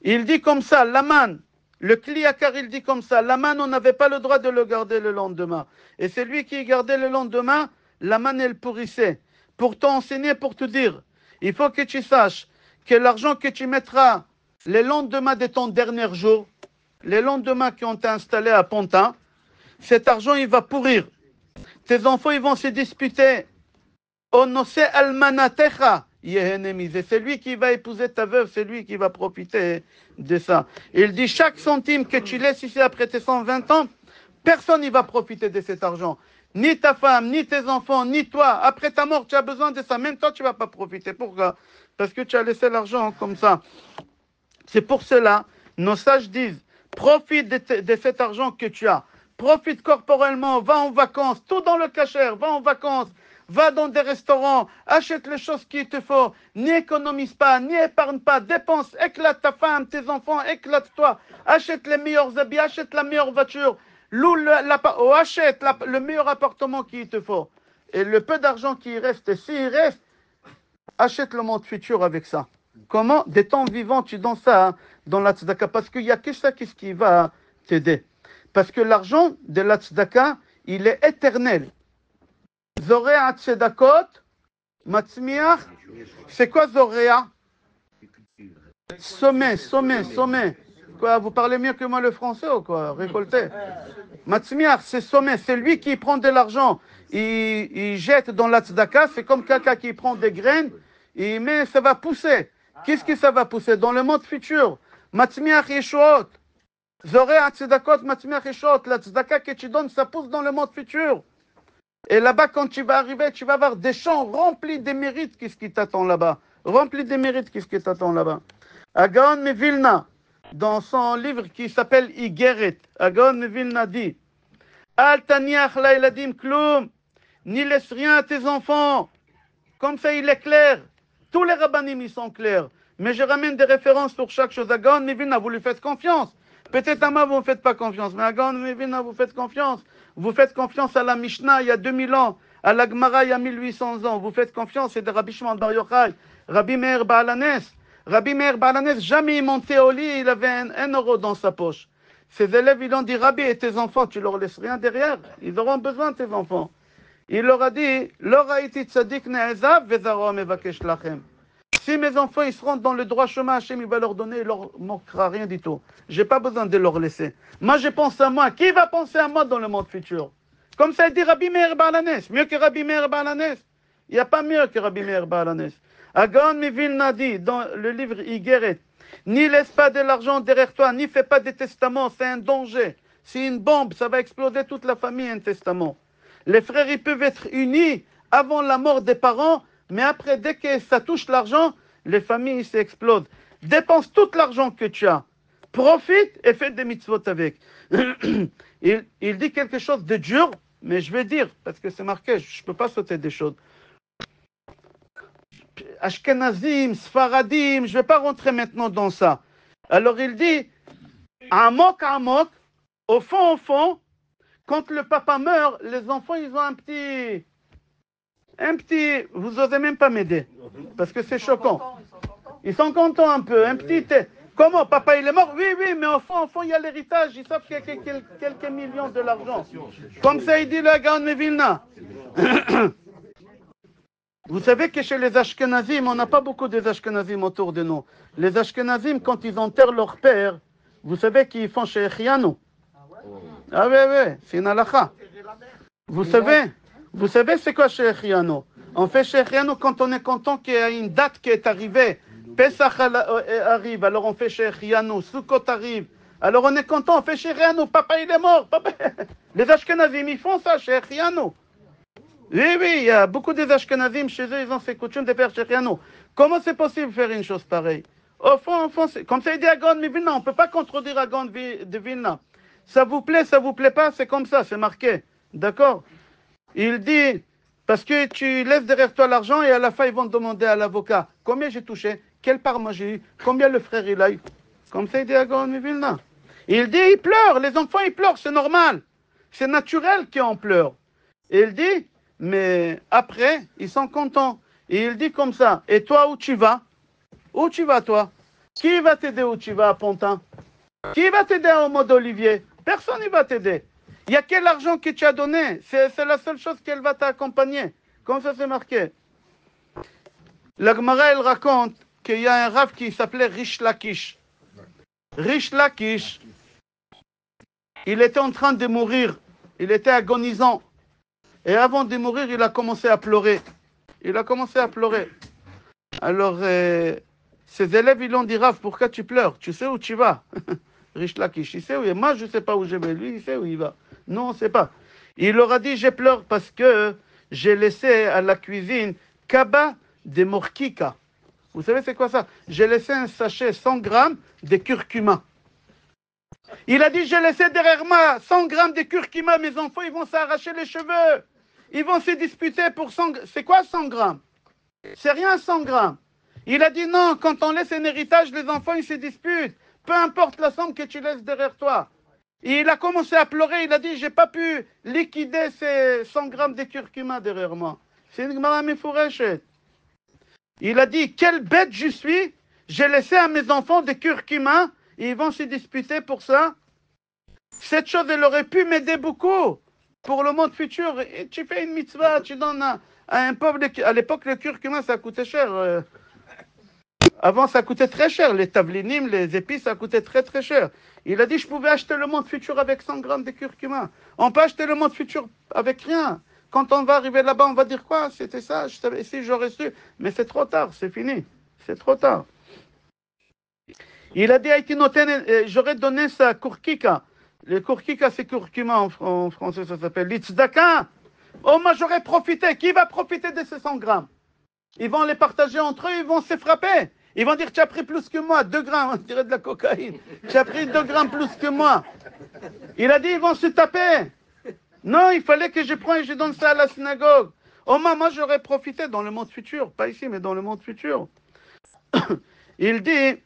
Il dit comme ça, l'aman, le kliakar, il dit comme ça, l'aman, on n'avait pas le droit de le garder le lendemain. Et c'est lui qui gardait le lendemain, l'aman, elle pourrissait. Pour t'enseigner, pour te dire, il faut que tu saches que l'argent que tu mettras les lendemains de ton dernier jour, les lendemains qui ont été installés à Pontin, cet argent, il va pourrir. Tes enfants, ils vont se disputer. Onose almanatecha yehenemi. C'est lui qui va épouser ta veuve, c'est lui qui va profiter de ça. Il dit, chaque centime que tu laisses ici après tes 120 ans, personne n'y va profiter de cet argent. Ni ta femme, ni tes enfants, ni toi. Après ta mort, tu as besoin de ça. Même toi, tu ne vas pas profiter. Pourquoi? Parce que tu as laissé l'argent comme ça. C'est pour cela, nos sages disent, profite de cet argent que tu as. Profite corporellement, va en vacances, tout dans le cachère, va en vacances, va dans des restaurants, achète les choses qu'il te faut, n'économise pas, n'y épargne pas, dépense, éclate ta femme, tes enfants, éclate-toi, achète les meilleurs habits, achète la meilleure voiture, loue ou achète le meilleur appartement qu'il te faut. Et le peu d'argent qui reste, s'il reste, achète le monde futur avec ça. Comment? Des temps vivants, tu donnes ça hein, dans la tzedaka, parce qu'il n'y a que ça qui va t'aider. Parce que l'argent de la tzedaka, il est éternel. Zorea tzedakot, matzmiach. C'est quoi Zorea? Sommet. Quoi, vous parlez mieux que moi le français ou quoi? Récolter. Matzmiach, c'est sommet. C'est lui qui prend de l'argent. Il jette dans la tzedaka. C'est comme quelqu'un qui prend des graines. Il met, ça va pousser. Qu'est-ce que ça va pousser? Dans le monde futur. Matzmiach yeshuot. Zorea tzedakot, matzmiach yeshuot. La tzedaka que tu donnes, ça pousse dans le monde futur. Et là-bas, quand tu vas arriver, tu vas avoir des champs remplis de mérites. Qu'est-ce qui t'attend là-bas? Remplis de mérites, qu'est-ce qui t'attend là-bas? Agaon Mevilna, dans son livre qui s'appelle Igeret, Agaon Mevilna dit, Al taniach laïladim kloum, n'y laisse rien à tes enfants. Comme ça, il est clair. Tous les rabbanim, ils sont clairs. Mais je ramène des références pour chaque chose. Agaon Mevilna, vous lui faites confiance. Peut-être à moi, vous ne faites pas confiance. Mais Agaon Mevilna, vous faites confiance. Vous faites confiance à la Mishnah il y a 2000 ans, à la Gemara il y a 1800 ans. Vous faites confiance, c'est de Rabbi Shimon Bar Yochai, Rabbi Meir Baalanes. Rabbi Meir Baalanes, jamais il montait au lit, il avait un euro dans sa poche. Ses élèves, ils ont dit, Rabbi, et tes enfants, tu leur laisses rien derrière. Ils auront besoin de tes enfants. Il leur a dit, L'oraïti tzadik ne'ezav vezaro mevakesh lachem. Si mes enfants ils seront dans le droit chemin, Hachem il va leur donner, il leur manquera rien du tout. Je n'ai pas besoin de leur laisser. Moi je pense à moi. Qui va penser à moi dans le monde futur? Comme ça il dit Rabbi Meir Baalanes. Mieux que Rabbi Meir Baalanes. Il n'y a pas mieux que Rabbi Meir Baalanes. Agaon Mevilna dit dans le livre Igeret, ni laisse pas de l'argent derrière toi, ni fais pas de testament, c'est un danger. C'est une bombe, ça va exploser toute la famille, un testament. Les frères ils peuvent être unis avant la mort des parents. Mais après, dès que ça touche l'argent, les familles s'explosent. Dépense tout l'argent que tu as. Profite et fais des mitzvot avec. Il dit quelque chose de dur, mais je vais dire, parce que c'est marqué, je ne peux pas sauter des choses. Ashkenazim, Sfaradim, je ne vais pas rentrer maintenant dans ça. Alors il dit, Amok, au fond, quand le papa meurt, les enfants, ils ont un petit, vous n'osez même pas m'aider, parce que c'est choquant. Ils sont contents un peu, un petit, comment, papa il est mort? Oui, mais au fond, il y a l'héritage, ils savent qu'il y a quelques millions de l'argent. Comme ça, il dit le Gaon Mevilna. Vous savez que chez les Ashkenazim, on n'a pas beaucoup des Ashkenazim autour de nous. Les Ashkenazim, quand ils enterrent leur père, vous savez qu'ils font chez Echiano. Ah oui, c'est une halakha. Vous savez c'est quoi chez Echiano? On fait chez Echiano quand on est content qu'il y a une date qui est arrivée. Pesach arrive, alors on fait chez Echiano. Sukkot arrive, alors on est content, on fait chez Echiano. Papa il est mort. Papa... Les Ashkenazim, ils font ça chez Echiano. Oui, il y a beaucoup des Ashkenazim chez eux, ils ont fait coutume de faire Shechiano. Comment c'est possible de faire une chose pareille? Au fond, comme ça il dit à Gaon de Vilna, on ne peut pas contredire à Gaon de Vilna. Ça vous plaît pas, c'est comme ça, c'est marqué. D'accord? Il dit, parce que tu laisses derrière toi l'argent et à la fin ils vont demander à l'avocat, combien j'ai touché? Quelle part moi j'ai eu? Combien le frère il a eu? Comme ça il dit à Gaon de Vilna. Il dit, ils pleurent, les enfants ils pleurent, c'est normal. C'est naturel qu'on pleure. Et il dit, mais après, ils sont contents. Et il dit comme ça, et toi, où tu vas? Où tu vas, toi? Qui va t'aider où tu vas à Pontin? Qui va t'aider au mot d'Olivier? Personne ne va t'aider. Il y a quel argent que tu as donné? C'est la seule chose qu'elle va t'accompagner. Comme ça, c'est marqué. La Gemara, elle raconte qu'il y a un rav qui s'appelait Rish Lakish. Rish Lakish, il était en train de mourir. Il était agonisant. Et avant de mourir, il a commencé à pleurer. Alors, ses élèves, ils lui ont dit, Rav, pourquoi tu pleures? Tu sais où tu vas? Rish Lakish, il sait où il est. Moi, je ne sais pas où je vais. Lui, il sait où il va. Non, on ne sait pas. Il leur a dit, je pleure parce que j'ai laissé à la cuisine kaba de morkika. Vous savez, c'est quoi ça? J'ai laissé un sachet 100 grammes de curcuma. Il a dit, j'ai laissé derrière moi 100 grammes de curcuma. Mes enfants, ils vont s'arracher les cheveux. Ils vont se disputer pour 100 grammes. C'est quoi 100 grammes? C'est rien 100 grammes. Il a dit non, quand on laisse un héritage, les enfants ils se disputent. Peu importe la somme que tu laisses derrière toi. Et il a commencé à pleurer, il a dit, j'ai pas pu liquider ces 100 grammes de curcuma derrière moi. C'est une Gemara Mefureshet. Il a dit, quelle bête je suis, j'ai laissé à mes enfants des curcuma, et ils vont se disputer pour ça. Cette chose, elle aurait pu m'aider beaucoup. Pour le monde futur, et tu fais une mitzvah, tu donnes à un pauvre... À l'époque, le curcuma, ça coûtait cher. Avant, ça coûtait très cher. Les tavlinim, les épices, ça coûtait très, très cher. Il a dit, je pouvais acheter le monde futur avec 100 grammes de curcuma. On peut acheter le monde futur avec rien. Quand on va arriver là-bas, on va dire quoi? C'était ça, je savais, si j'aurais su. Mais c'est trop tard, c'est fini. C'est trop tard. Il a dit, j'aurais donné ça, kurkika. Le kurkika, c'est curcuma en français, ça s'appelle l'itzdaka. Oh, moi j'aurais profité. Qui va profiter de ces 100 grammes? Ils vont les partager entre eux, ils vont se frapper. Ils vont dire, tu as pris plus que moi, 2 grammes, on dirait de la cocaïne. Tu as pris 2 grammes plus que moi. Il a dit, ils vont se taper. Non, il fallait que je prenne et je donne ça à la synagogue. Oh, moi j'aurais profité dans le monde futur. Pas ici, mais dans le monde futur. Il dit,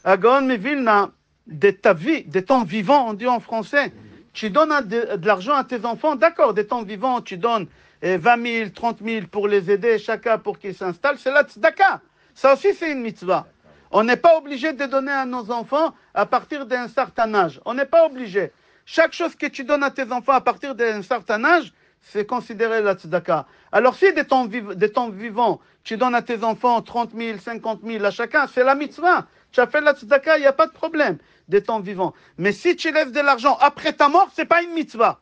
à Gaon Vilna, de ta vie, de ton vivant, on dit en français, tu donnes de l'argent à tes enfants, d'accord, de ton vivant, tu donnes 20 000, 30 000 pour les aider, chacun pour qu'ils s'installent, c'est la tzedaka. Ça aussi, c'est une mitzvah. On n'est pas obligé de donner à nos enfants à partir d'un certain âge. On n'est pas obligé. Chaque chose que tu donnes à tes enfants à partir d'un certain âge, c'est considéré la tzedaka. Alors si de ton vivant, tu donnes à tes enfants 30 000, 50 000 à chacun, c'est la mitzvah. Tu as fait la tzedaka, il n'y a pas de problème de ton vivant. Mais si tu laisses de l'argent après ta mort, ce n'est pas une mitzvah.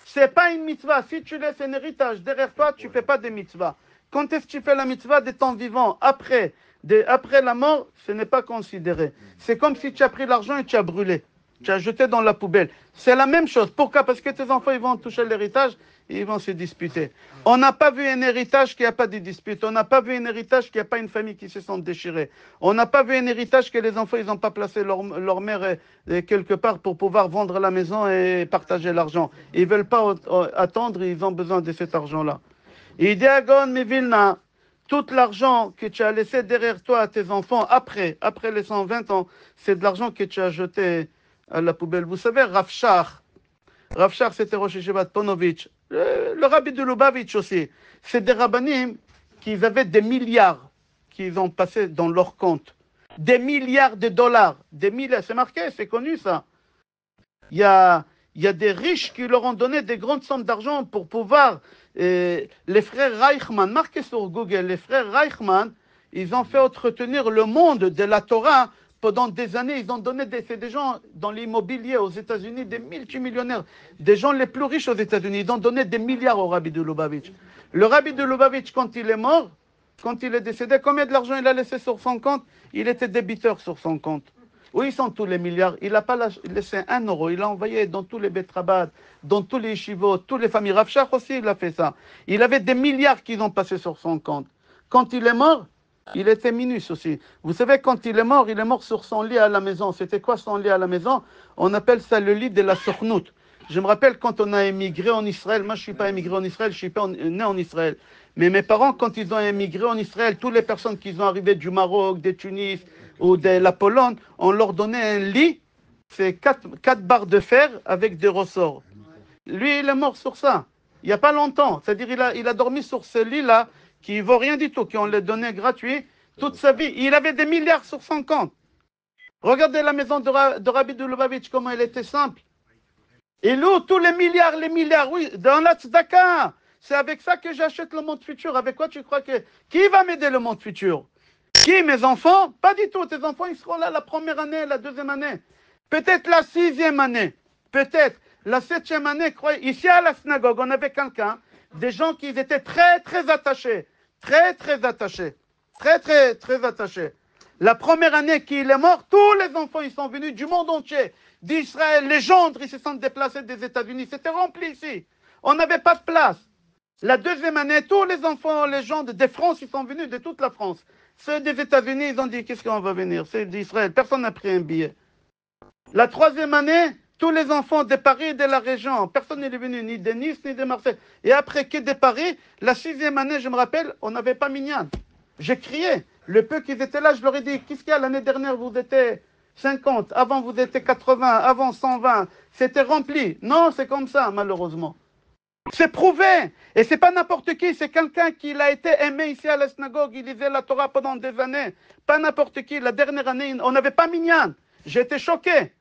Ce n'est pas une mitzvah. Si tu laisses un héritage derrière toi, tu ne fais pas de mitzvah. Quand est-ce que tu fais la mitzvah de ton vivant après la mort, ce n'est pas considéré. C'est comme si tu as pris l'argent et tu as brûlé. Tu as jeté dans la poubelle. C'est la même chose. Pourquoi? Parce que tes enfants, ils vont toucher l'héritage et ils vont se disputer. On n'a pas vu un héritage qui n'a pas de dispute. On n'a pas vu un héritage qui n'a pas une famille qui se sent déchirée. On n'a pas vu un héritage que les enfants, ils n'ont pas placé leur mère quelque part pour pouvoir vendre la maison et partager l'argent. Ils ne veulent pas attendre, ils ont besoin de cet argent-là. Il dit à Gaon Vilna, tout l'argent que tu as laissé derrière toi à tes enfants après les 120 ans, c'est de l'argent que tu as jeté à la poubelle. Vous savez, Rav Shach, c'était Rosh Yeshivat Ponovitch, le rabbi de Lubavitch aussi. C'est des rabbinim qui avaient des milliards qu'ils ont passés dans leur compte. Des milliards de dollars. Des milliards, c'est marqué, c'est connu ça. Il y a des riches qui leur ont donné des grandes sommes d'argent pour pouvoir les frères Reichmann, marquez sur Google, les frères Reichmann, ils ont fait entretenir le monde de la Torah pendant des années. Ils ont donné c'est des gens dans l'immobilier aux États-Unis, des multimillionnaires, des gens les plus riches aux États-Unis. Ils ont donné des milliards au Rabbi de Lubavitch. Le Rabbi de Lubavitch, quand il est mort, quand il est décédé, combien de l'argent il a laissé sur son compte? Il était débiteur sur son compte. Où ils sont tous les milliards? Il n'a pas laissé 1 euro. Il a envoyé dans tous les Betrabad, dans tous les yeshivot, toutes les familles. Rav Shach aussi, il a fait ça. Il avait des milliards qui ont passé sur son compte. Quand il est mort, il était minus aussi. Vous savez, quand il est mort sur son lit à la maison. C'était quoi son lit à la maison? On appelle ça le lit de la Sokhnout. Je me rappelle quand on a émigré en Israël. Moi, je ne suis pas émigré en Israël, je suis pas né en Israël. Mais mes parents, quand ils ont émigré en Israël, toutes les personnes qui sont arrivées du Maroc, de Tunis ou de la Pologne, on leur donnait un lit, c'est 4 barres de fer avec des ressorts. Lui, il est mort sur ça. Il n'y a pas longtemps. C'est-à-dire il a dormi sur ce lit-là, qui ne vaut rien du tout, qu'on lui donnait gratuit toute sa vie. Il avait des milliards sur son compte. Regardez la maison de Rabbi de Lubavitch, comment elle était simple. Et loue tous les milliards, oui, dans la tzedaka. C'est avec ça que j'achète le monde futur. Avec quoi tu crois que... Qui va m'aider le monde futur? Qui, mes enfants? Pas du tout. Tes enfants, ils seront là la première année, la deuxième année. Peut-être la 6e année. Peut-être la 7e année. Ici à la synagogue, on avait quelqu'un, des gens qui étaient très, très attachés. Très, très attachés. Très, très, très attachés. La première année qu'il est mort, tous les enfants, ils sont venus du monde entier. D'Israël, les gendres, ils se sont déplacés des États-Unis. C'était rempli ici. On n'avait pas de place. La deuxième année, tous les enfants, les gens de France, ils sont venus de toute la France. Ceux des États-Unis, ils ont dit, qu'est-ce qu'on va venir? C'est d'Israël. Personne n'a pris un billet. La troisième année, tous les enfants de Paris et de la région. Personne n'est venu, ni de Nice, ni de Marseille. Et après que de Paris, la 6e année, je me rappelle, on n'avait pas Minyan. J'ai crié. Le peu qu'ils étaient là, je leur ai dit, qu'est-ce qu'il y a? L'année dernière, vous étiez 50. Avant, vous étiez 80. Avant, 120. C'était rempli. Non, c'est comme ça, malheureusement. C'est prouvé. Et c'est pas n'importe qui, c'est quelqu'un qui a été aimé ici à la synagogue, il lisait la Torah pendant des années. Pas n'importe qui. La dernière année, on n'avait pas Minyan. J'ai été choqué.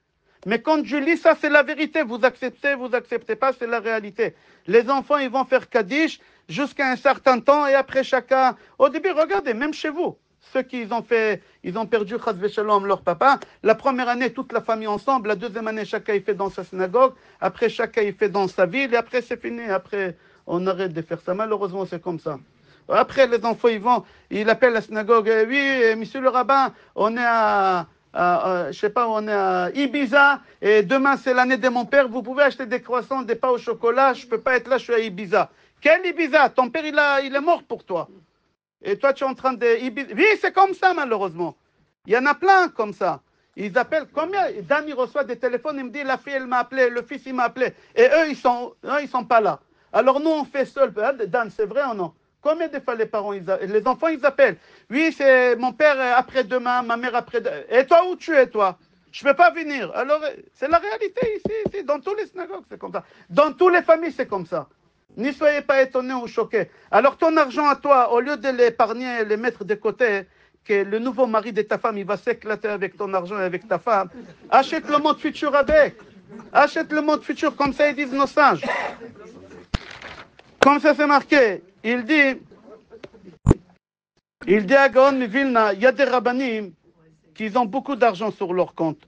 Mais quand je lis ça, c'est la vérité. Vous acceptez pas, c'est la réalité. Les enfants, ils vont faire Kaddish jusqu'à un certain temps et après chacun... Au début, regardez, même chez vous, ceux qui ils ont perdu Chas v'Shalom leur papa. La première année, toute la famille ensemble. La deuxième année, chacun il fait dans sa synagogue. Après, chacun il fait dans sa ville. Et après, c'est fini. Après, on arrête de faire ça. Malheureusement, c'est comme ça. Après, les enfants, ils appellent la synagogue. Oui, monsieur le rabbin, on est je sais pas, on est à Ibiza. Et demain, c'est l'année de mon père. Vous pouvez acheter des croissants, des pains au chocolat. Je peux pas être là, je suis à Ibiza. Quel Ibiza? Ton père, il est mort pour toi. Et toi, tu es en train de... Oui, c'est comme ça, malheureusement. Il y en a plein comme ça. Ils appellent combien? Dan, il reçoit des téléphones, il me dit, la fille, elle m'a appelé, le fils, il m'a appelé. Et eux, ils sont pas là. Alors nous, on fait seul. Dan, c'est vrai ou non? Combien de fois les parents, les enfants, ils appellent? Oui, c'est mon père après-demain, ma mère après-demain. Et toi, où tu es, toi? Je ne peux pas venir. Alors, c'est la réalité ici. Dans tous les synagogues, c'est comme ça. Dans toutes les familles, c'est comme ça. N'y soyez pas étonnés ou choqués. Alors ton argent à toi, au lieu de l'épargner et les mettre de côté, que le nouveau mari de ta femme, il va s'éclater avec ton argent et avec ta femme, achète le monde futur avec. Achète le monde futur, comme ça ils disent nos sages. Comme ça c'est marqué. Il dit à Gaon Vilna, il y a des rabbanim qui ont beaucoup d'argent sur leur compte.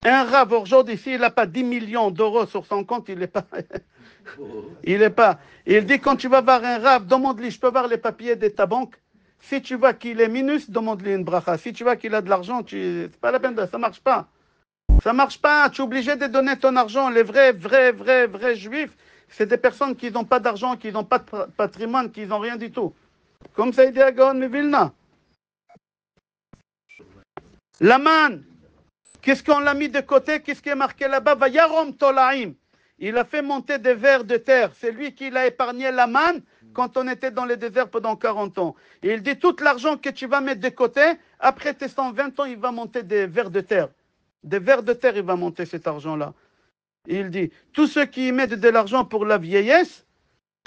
Un rab aujourd'hui, s'il n'a pas 10 millions d'euros sur son compte, il n'est pas... il n'est pas... Il dit, quand tu vas voir un rab, demande-lui, je peux voir les papiers de ta banque? Si tu vois qu'il est minus, demande-lui une bracha. Si tu vois qu'il a de l'argent, c'est pas la peine, ça ne marche pas. Ça ne marche pas, tu es obligé de donner ton argent. Les vrais juifs, c'est des personnes qui n'ont pas d'argent, qui n'ont pas de patrimoine, qui n'ont rien du tout. Comme ça, il dit à Gaon Vilna. La manne. Qu'est-ce qu'on l'a mis de côté? Qu'est-ce qui est marqué là-bas? Vayarom Tolaim. Il a fait monter des vers de terre. C'est lui qui l'a épargné la manne quand on était dans le désert pendant 40 ans. Et il dit, tout l'argent que tu vas mettre de côté, après tes 120 ans, il va monter des vers de terre. Des vers de terre, il va monter cet argent-là. Et il dit, tous ceux qui mettent de l'argent pour la vieillesse,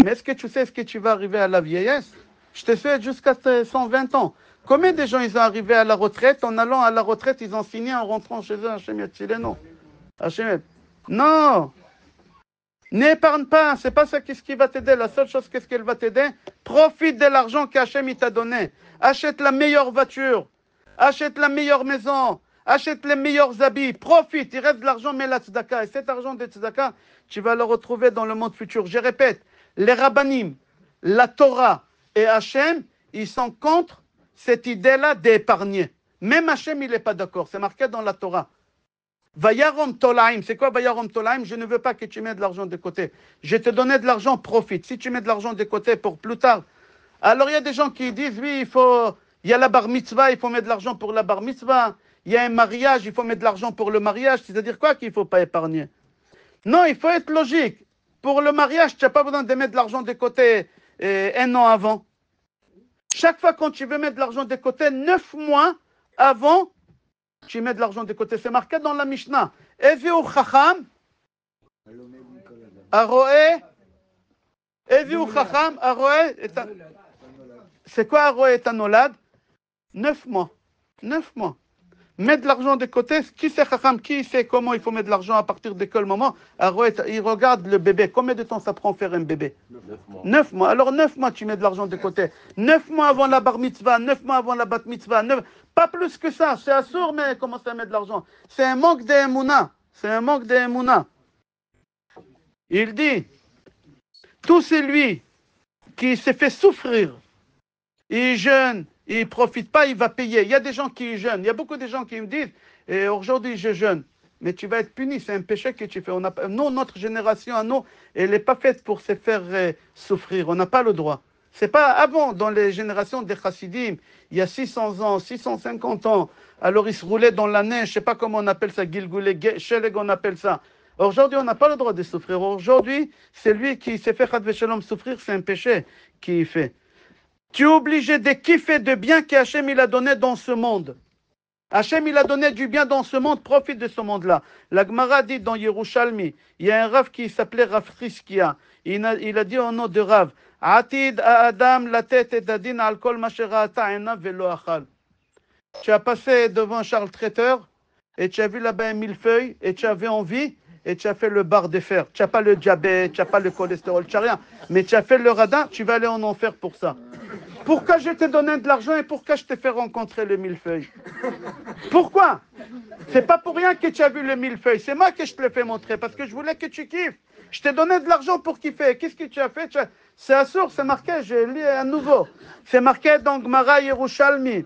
mais est-ce que tu sais ce que tu vas arriver à la vieillesse? Je te souhaite jusqu'à tes 120 ans. Combien de gens ils sont arrivés à la retraite? En allant à la retraite, ils ont signé en rentrant chez eux, Hachem Yatzileno. Hachem. Non. N'épargne pas, c'est pas ça qui va t'aider. La seule chose qu'est-ce qu'elle va t'aider, profite de l'argent qu'Hachem il t'a donné. Achète la meilleure voiture, achète la meilleure maison, achète les meilleurs habits, profite, il reste de l'argent, mets la tzedaka. Et cet argent de tzedaka, tu vas le retrouver dans le monde futur. Je répète, les rabbanim, la Torah et Hachem, ils sont contre cette idée-là d'épargner. Même Hachem, il n'est pas d'accord, c'est marqué dans la Torah. Vayarom Tolaim, c'est quoi Vayarom Tolaim? Je ne veux pas que tu mettes de l'argent de côté. Je te donnais de l'argent, profite. Si tu mets de l'argent de côté pour plus tard. Alors il y a des gens qui disent, oui, il y a la bar mitzvah, il faut mettre de l'argent pour la bar mitzvah. Il y a un mariage, il faut mettre de l'argent pour le mariage. C'est-à-dire quoi qu'il ne faut pas épargner? Non, il faut être logique. Pour le mariage, tu n'as pas besoin de mettre de l'argent de côté un an avant. Chaque fois quand tu veux mettre de l'argent de côté, 9 mois avant, tu mets de l'argent de côté. C'est marqué dans la Mishnah. Eviu Chacham, Aroé, Eviu Chacham, Aroé, c'est quoi Aroé et Tanolad? 9 mois. 9 mois. Mets de l'argent de côté. Qui sait Chacham? Qui sait comment il faut mettre de l'argent à partir de quel moment? Aroé, il regarde le bébé. Combien de temps ça prend faire un bébé? 9 mois. 9 mois. Alors 9 mois, tu mets de l'argent de côté. 9 mois avant la bar mitzvah, 9 mois avant la bat mitzvah. Pas plus que ça. C'est assourd, mais commencer à mettre de l'argent. C'est un manque d'émouna. C'est un manque d'émouna. Il dit, tout celui qui s'est fait souffrir, il jeûne, il ne profite pas, il va payer. Il y a des gens qui jeûnent. Il y a beaucoup de gens qui me disent, et aujourd'hui je jeûne. Mais tu vas être puni, c'est un péché que tu fais. Nous, notre génération, à nous, elle n'est pas faite pour se faire souffrir. On n'a pas le droit. C'est pas avant, dans les générations des chassidim, il y a 600 ans, 650 ans, alors ils se roulaient dans la neige, je ne sais pas comment on appelle ça, Gilgoulé, Sheleg, on appelle ça. Aujourd'hui, on n'a pas le droit de souffrir. Aujourd'hui, c'est lui qui s'est fait Chad Veshalom souffrir, c'est un péché qu'il fait. Tu es obligé de kiffer de bien qu'Hachem il a donné dans ce monde. Hachem il a donné du bien dans ce monde, profite de ce monde-là. La Gemara dit dans Yerushalmi, il y a un Rav qui s'appelait Rav Friskia. Il a dit au nom de Rav, Atid Adam la tête et dadin al kol masherata ena velo achal. Tu as passé devant Charles Traiteur et tu as vu là-bas un millefeuille et tu avais envie et tu as fait le bar de fer. Tu n'as pas le diabète, tu n'as pas le cholestérol, tu n'as rien. Mais tu as fait le radin, tu vas aller en enfer pour ça. Pourquoi je t'ai donné de l'argent et pourquoi je t'ai fait rencontrer le millefeuille? Pourquoi? C'est pas pour rien que tu as vu le millefeuille. C'est moi que je te l'ai fait montrer parce que je voulais que tu kiffes. Je t'ai donné de l'argent pour kiffer. Qu'est-ce que tu as fait? C'est assourd, c'est marqué, je lis à nouveau. C'est marqué dans Gemara Yerushalmi.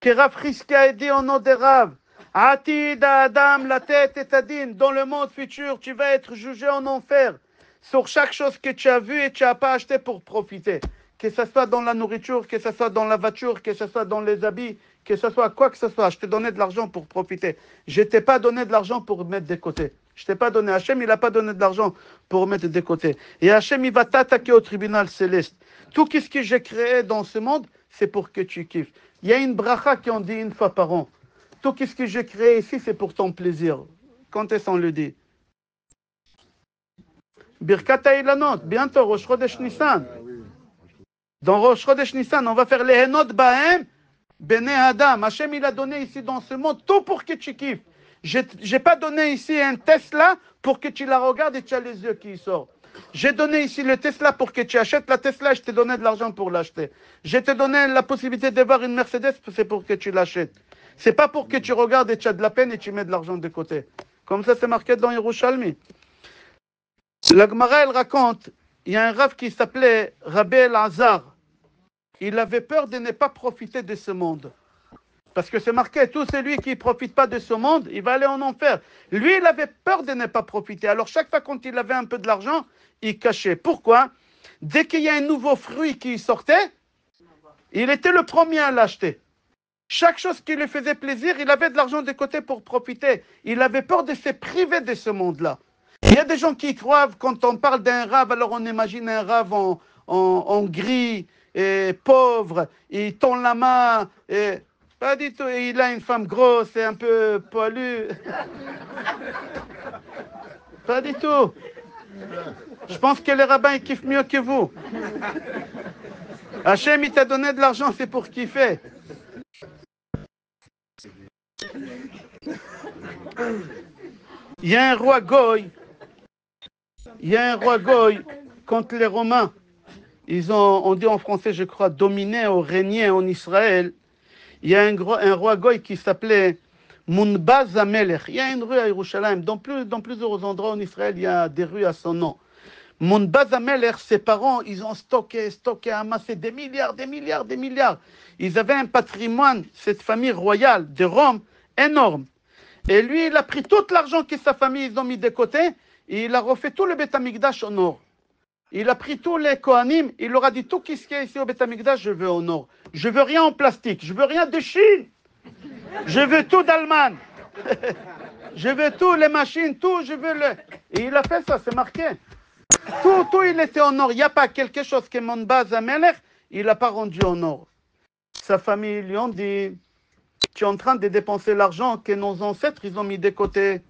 Que Rav Friskia a dit au nom de Rav. Atid Adam, la tête et tadine. Dans le monde futur, tu vas être jugé en enfer sur chaque chose que tu as vue et tu n'as pas acheté pour profiter. Que ce soit dans la nourriture, que ce soit dans la voiture, que ce soit dans les habits, que ce soit quoi que ce soit. Je t'ai donné de l'argent pour profiter. Je ne t'ai pas donné de l'argent pour mettre de côté. Je ne t'ai pas donné. Hachem, il n'a pas donné de l'argent pour mettre de côté. Et Hachem, il va t'attaquer au tribunal céleste. Tout ce que j'ai créé dans ce monde, c'est pour que tu kiffes. Il y a une bracha qui en dit une fois par an. Tout ce que j'ai créé ici, c'est pour ton plaisir. Quand est-ce qu'on le dit? Birkat Hailanot, bientôt, Rosh Chodesh Nissan. Dans Rosh Chodesh Nissan, on va faire les Henot Bahem, Bene Adam. Hachem, il a donné ici dans ce monde tout pour que tu kiffes. Je n'ai pas donné ici un Tesla pour que tu la regardes et tu as les yeux qui sortent. J'ai donné ici le Tesla pour que tu achètes la Tesla, je t'ai donné de l'argent pour l'acheter. Je t'ai donné la possibilité d'avoir une Mercedes, c'est pour que tu l'achètes. C'est pas pour que tu regardes et tu as de la peine et tu mets de l'argent de côté. Comme ça, c'est marqué dans Yerushalmi. La Gemara, elle raconte, il y a un Rav qui s'appelait Rabbi El-Azar. Il avait peur de ne pas profiter de ce monde. Parce que c'est marqué, tout celui qui ne profite pas de ce monde, il va aller en enfer. Lui, il avait peur de ne pas profiter. Alors, chaque fois quand il avait un peu de l'argent, il cachait. Pourquoi? Dès qu'il y a un nouveau fruit qui sortait, il était le premier à l'acheter. Chaque chose qui lui faisait plaisir, il avait de l'argent de côté pour profiter. Il avait peur de se priver de ce monde-là. Il y a des gens qui croient, quand on parle d'un rave, alors on imagine un rave en gris, et pauvre, il tend la main, et pas du tout, et il a une femme grosse et un peu poilue. Pas du tout. Je pense que les rabbins, ils kiffent mieux que vous. Hachem, il t'a donné de l'argent, c'est pour kiffer. Il y a un roi Goy Il y a un roi Goy contre les Romains. Ils ont, on dit en français, je crois, dominé ou régné en Israël. Il y a un roi Goy qui s'appelait Munbaz Amelech. Il y a une rue à Yerushalayim. Dans plusieurs endroits en Israël, il y a des rues à son nom. Munbaz Amelech, ses parents, ils ont stocké, amassé des milliards. Ils avaient un patrimoine, cette famille royale de Rome, énorme. Et lui, il a pris tout l'argent que sa famille, ils ont mis de côté, et il a refait tout le Beth Amikdash en or. Il a pris tous les Kohanim, il leur a dit tout ce qu'il y a ici au Beth Amikdash, je veux en or. Je veux rien en plastique, je veux rien de Chine. Je veux tout d'Allemagne. Je veux tout, les machines, tout, je veux le... Et il a fait ça, c'est marqué. Tout, il était en or. Il n'y a pas quelque chose que mon base à Melech, il n'a pas rendu en or. Sa famille lui ont dit, tu es en train de dépenser l'argent que nos ancêtres, ils ont mis de côté.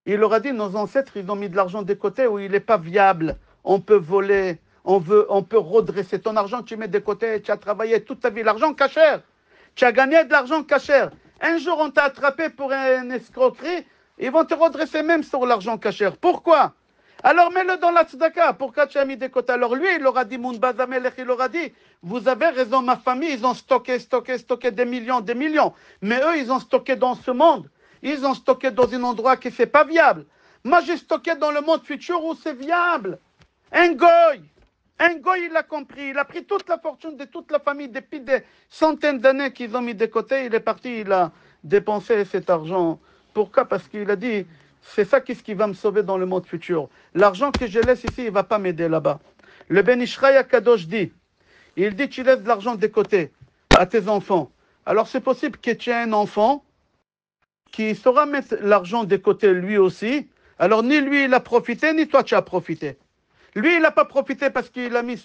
Il leur a dit, nos ancêtres, ils ont mis de l'argent de côté où il n'est pas viable. On peut voler, on peut redresser ton argent, tu mets de côté, tu as travaillé toute ta vie, l'argent cachère. Tu as gagné de l'argent cachère. Un jour, on t'a attrapé pour une escroquerie, ils vont te redresser même sur l'argent cachère. Pourquoi? Alors mets-le dans la tzedaka. Pourquoi tu as mis de côté? Alors lui, il leur a dit, Munbaz Amelech, il leur a dit, vous avez raison, ma famille, ils ont stocké des millions. Mais eux, ils ont stocké dans ce monde. Ils ont stocké dans un endroit qui n'est pas viable. Moi, j'ai stocké dans le monde futur où c'est viable. Un goy, il a compris. Il a pris toute la fortune de toute la famille depuis des centaines d'années qu'ils ont mis de côté. Il est parti, il a dépensé cet argent. Pourquoi? Parce qu'il a dit, c'est ça qui va me sauver dans le monde futur. L'argent que je laisse ici, il ne va pas m'aider là-bas. Le Ben Ishraï Kadosh dit, il dit, tu laisses de l'argent de côté à tes enfants. Alors c'est possible que tu aies un enfant qui saura mettre l'argent de côté lui aussi. Alors ni lui il a profité, ni toi tu as profité. Lui il n'a pas profité parce qu'il l'a mis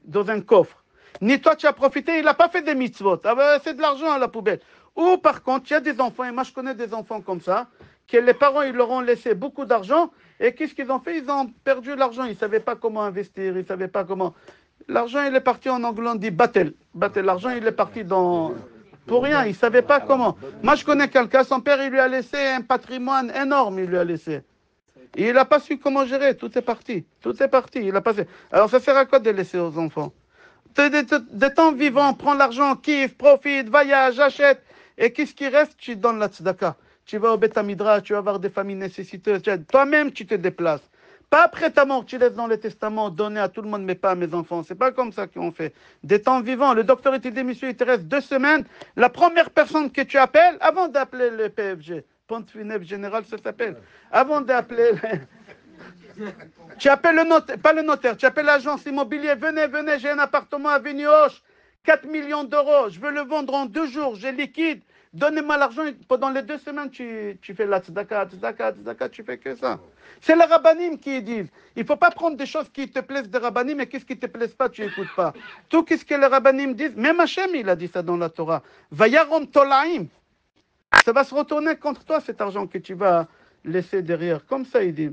dans un coffre. Ni toi tu as profité, il n'a pas fait des mitzvot. Ah ben, c'est de l'argent à la poubelle. Ou par contre, il y a des enfants, et moi je connais des enfants comme ça, que les parents ils leur ont laissé beaucoup d'argent, et qu'est-ce qu'ils ont fait? Ils ont perdu l'argent, ils ne savaient pas comment investir, ils ne savaient pas comment... L'argent il est parti en anglais, on dit battel. L'argent il est parti dans... Pour rien, il ne savait pas comment. Moi, je connais quelqu'un, son père, il lui a laissé un patrimoine énorme, il lui a laissé. Et il n'a pas su comment gérer, tout est parti, il a passé. Alors, ça sert à quoi de laisser aux enfants? De temps vivant, prends l'argent, kiffe, profite, voyage, achète. Et qu'est-ce qui reste? Tu donnes la tzedaka. Tu vas au Beth Midrash, tu vas voir des familles nécessiteuses. Toi-même, tu te déplaces. Pas après ta mort, tu laisses dans le testament, donner à tout le monde, mais pas à mes enfants. C'est pas comme ça qu'on fait. Des temps vivants, le docteur te dit, monsieur, il te reste 2 semaines. La première personne que tu appelles, avant d'appeler le PFG, Ponte funèbre général, ça s'appelle. Avant d'appeler... Tu appelles le notaire, pas le notaire, tu appelles l'agence immobilière, venez, j'ai un appartement à Avenue Hoche, 4 millions d'euros, je veux le vendre en 2 jours, j'ai liquide, donnez-moi l'argent, pendant les 2 semaines, tu fais la tzedaka, tu fais que ça. C'est les rabbanim qui disent, il ne faut pas prendre des choses qui te plaisent des rabbanim, et qu'est-ce qui ne te plaise pas, tu n'écoutes pas. Tout ce que les rabbanim disent, même Hachem, il a dit ça dans la Torah, Vayarom tolaim, ça va se retourner contre toi, cet argent que tu vas laisser derrière, comme ça il dit.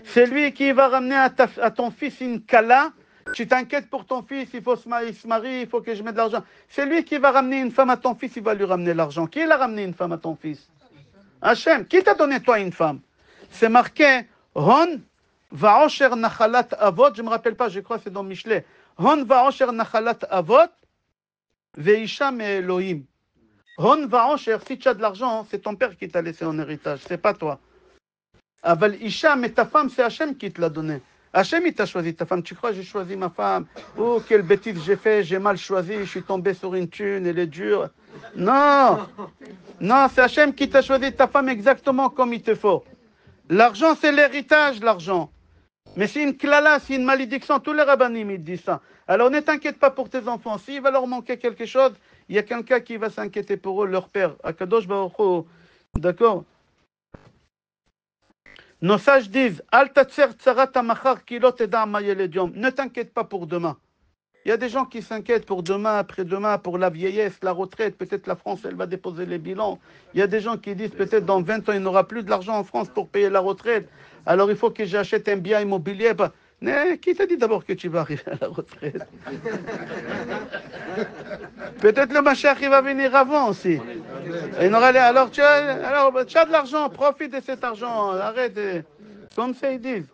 C'est lui qui va ramener à ton fils une kala. Tu t'inquiètes pour ton fils, il faut se marier, il faut que je mette de l'argent. C'est lui qui va ramener une femme à ton fils, il va lui ramener l'argent. Qui l'a ramené une femme à ton fils? Hachem. Qui t'a donné toi une femme? C'est marqué Hon va'osher nachalat avot. Je ne me rappelle pas, je crois que c'est dans Michelet. Hon va'osher nachalat avot ve'isha me Elohim. Hon va'osher, si tu as de l'argent, c'est ton père qui t'a laissé en héritage, c'est pas toi. Aval Isha, mais ta femme, c'est Hachem qui te l'a donné. Hachem, il t'a choisi ta femme. Tu crois, j'ai choisi ma femme? Oh, quelle bêtise j'ai fait, j'ai mal choisi, je suis tombé sur une thune, elle est dure. Non, c'est Hachem qui t'a choisi ta femme exactement comme il te faut. L'argent, c'est l'héritage, l'argent. Mais c'est une klala, c'est une malédiction. Tous les rabbanim, ils disent ça. Alors ne t'inquiète pas pour tes enfants. S'il va leur manquer quelque chose, il y a quelqu'un qui va s'inquiéter pour eux, leur père. Akadosh Baruch Hu. D'accord? Nos sages disent, ne t'inquiète pas pour demain. Il y a des gens qui s'inquiètent pour demain, après-demain, pour la vieillesse, la retraite. Peut-être la France, elle va déposer les bilans. Il y a des gens qui disent, peut-être dans 20 ans, il n'y aura plus de l'argent en France pour payer la retraite. Alors il faut que j'achète un bien immobilier. Mais qui t'a dit d'abord que tu vas arriver à la retraite? Peut-être le Mashiach il va venir avant aussi. Et alors tu as de l'argent, profite de cet argent, arrête. Comme ça ils disent.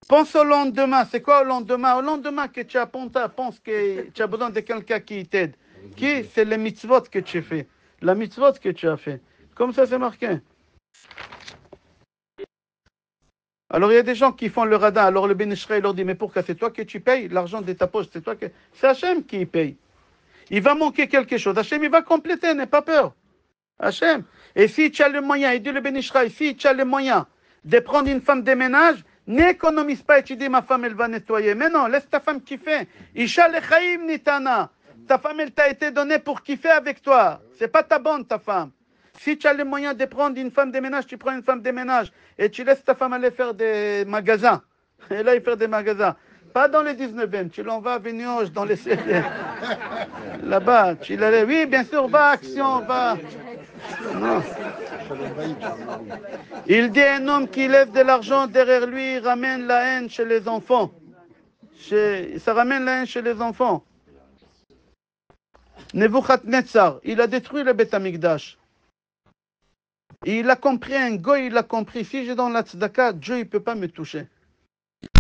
Pense au lendemain. C'est quoi au lendemain? Au lendemain que tu as pense que tu as besoin de quelqu'un qui t'aide. Qui? C'est les mitzvot que tu fais. La mitzvot que tu as fait. Comme ça c'est marqué. Alors il y a des gens qui font le radin. Alors le Ben Ish Chai leur dit, mais pourquoi? C'est toi que tu payes l'argent de ta poche. C'est toi que... C'est Hachem qui paye. Il va manquer quelque chose. Hachem il va compléter, n'aie pas peur. Hachem. Et si tu as le moyen, il dit le Ben Ish Chai, si tu as le moyen de prendre une femme de ménage, n'économise pas et tu dis ma femme elle va nettoyer. Mais non, laisse ta femme kiffer. Isha lechaim nitana. Ta femme elle t'a été donnée pour kiffer avec toi. C'est pas ta bande ta femme. Si tu as le moyen de prendre une femme de ménage, tu prends une femme de ménage et tu laisses ta femme aller faire des magasins. Et là, il fait des magasins. Pas dans les 19e, tu l'envoies à Vignoche, dans les 7e. Là-bas, tu l'allais. Oui, bien sûr, va, action, va. Non. Il dit un homme qui lève de l'argent derrière lui, ramène la haine chez les enfants. Ça ramène la haine chez les enfants. Nebuchadnezzar, il a détruit le Beth Amikdash. Il a compris, un goy, il a compris, si je donne la tzedaka, Dieu il ne peut pas me toucher.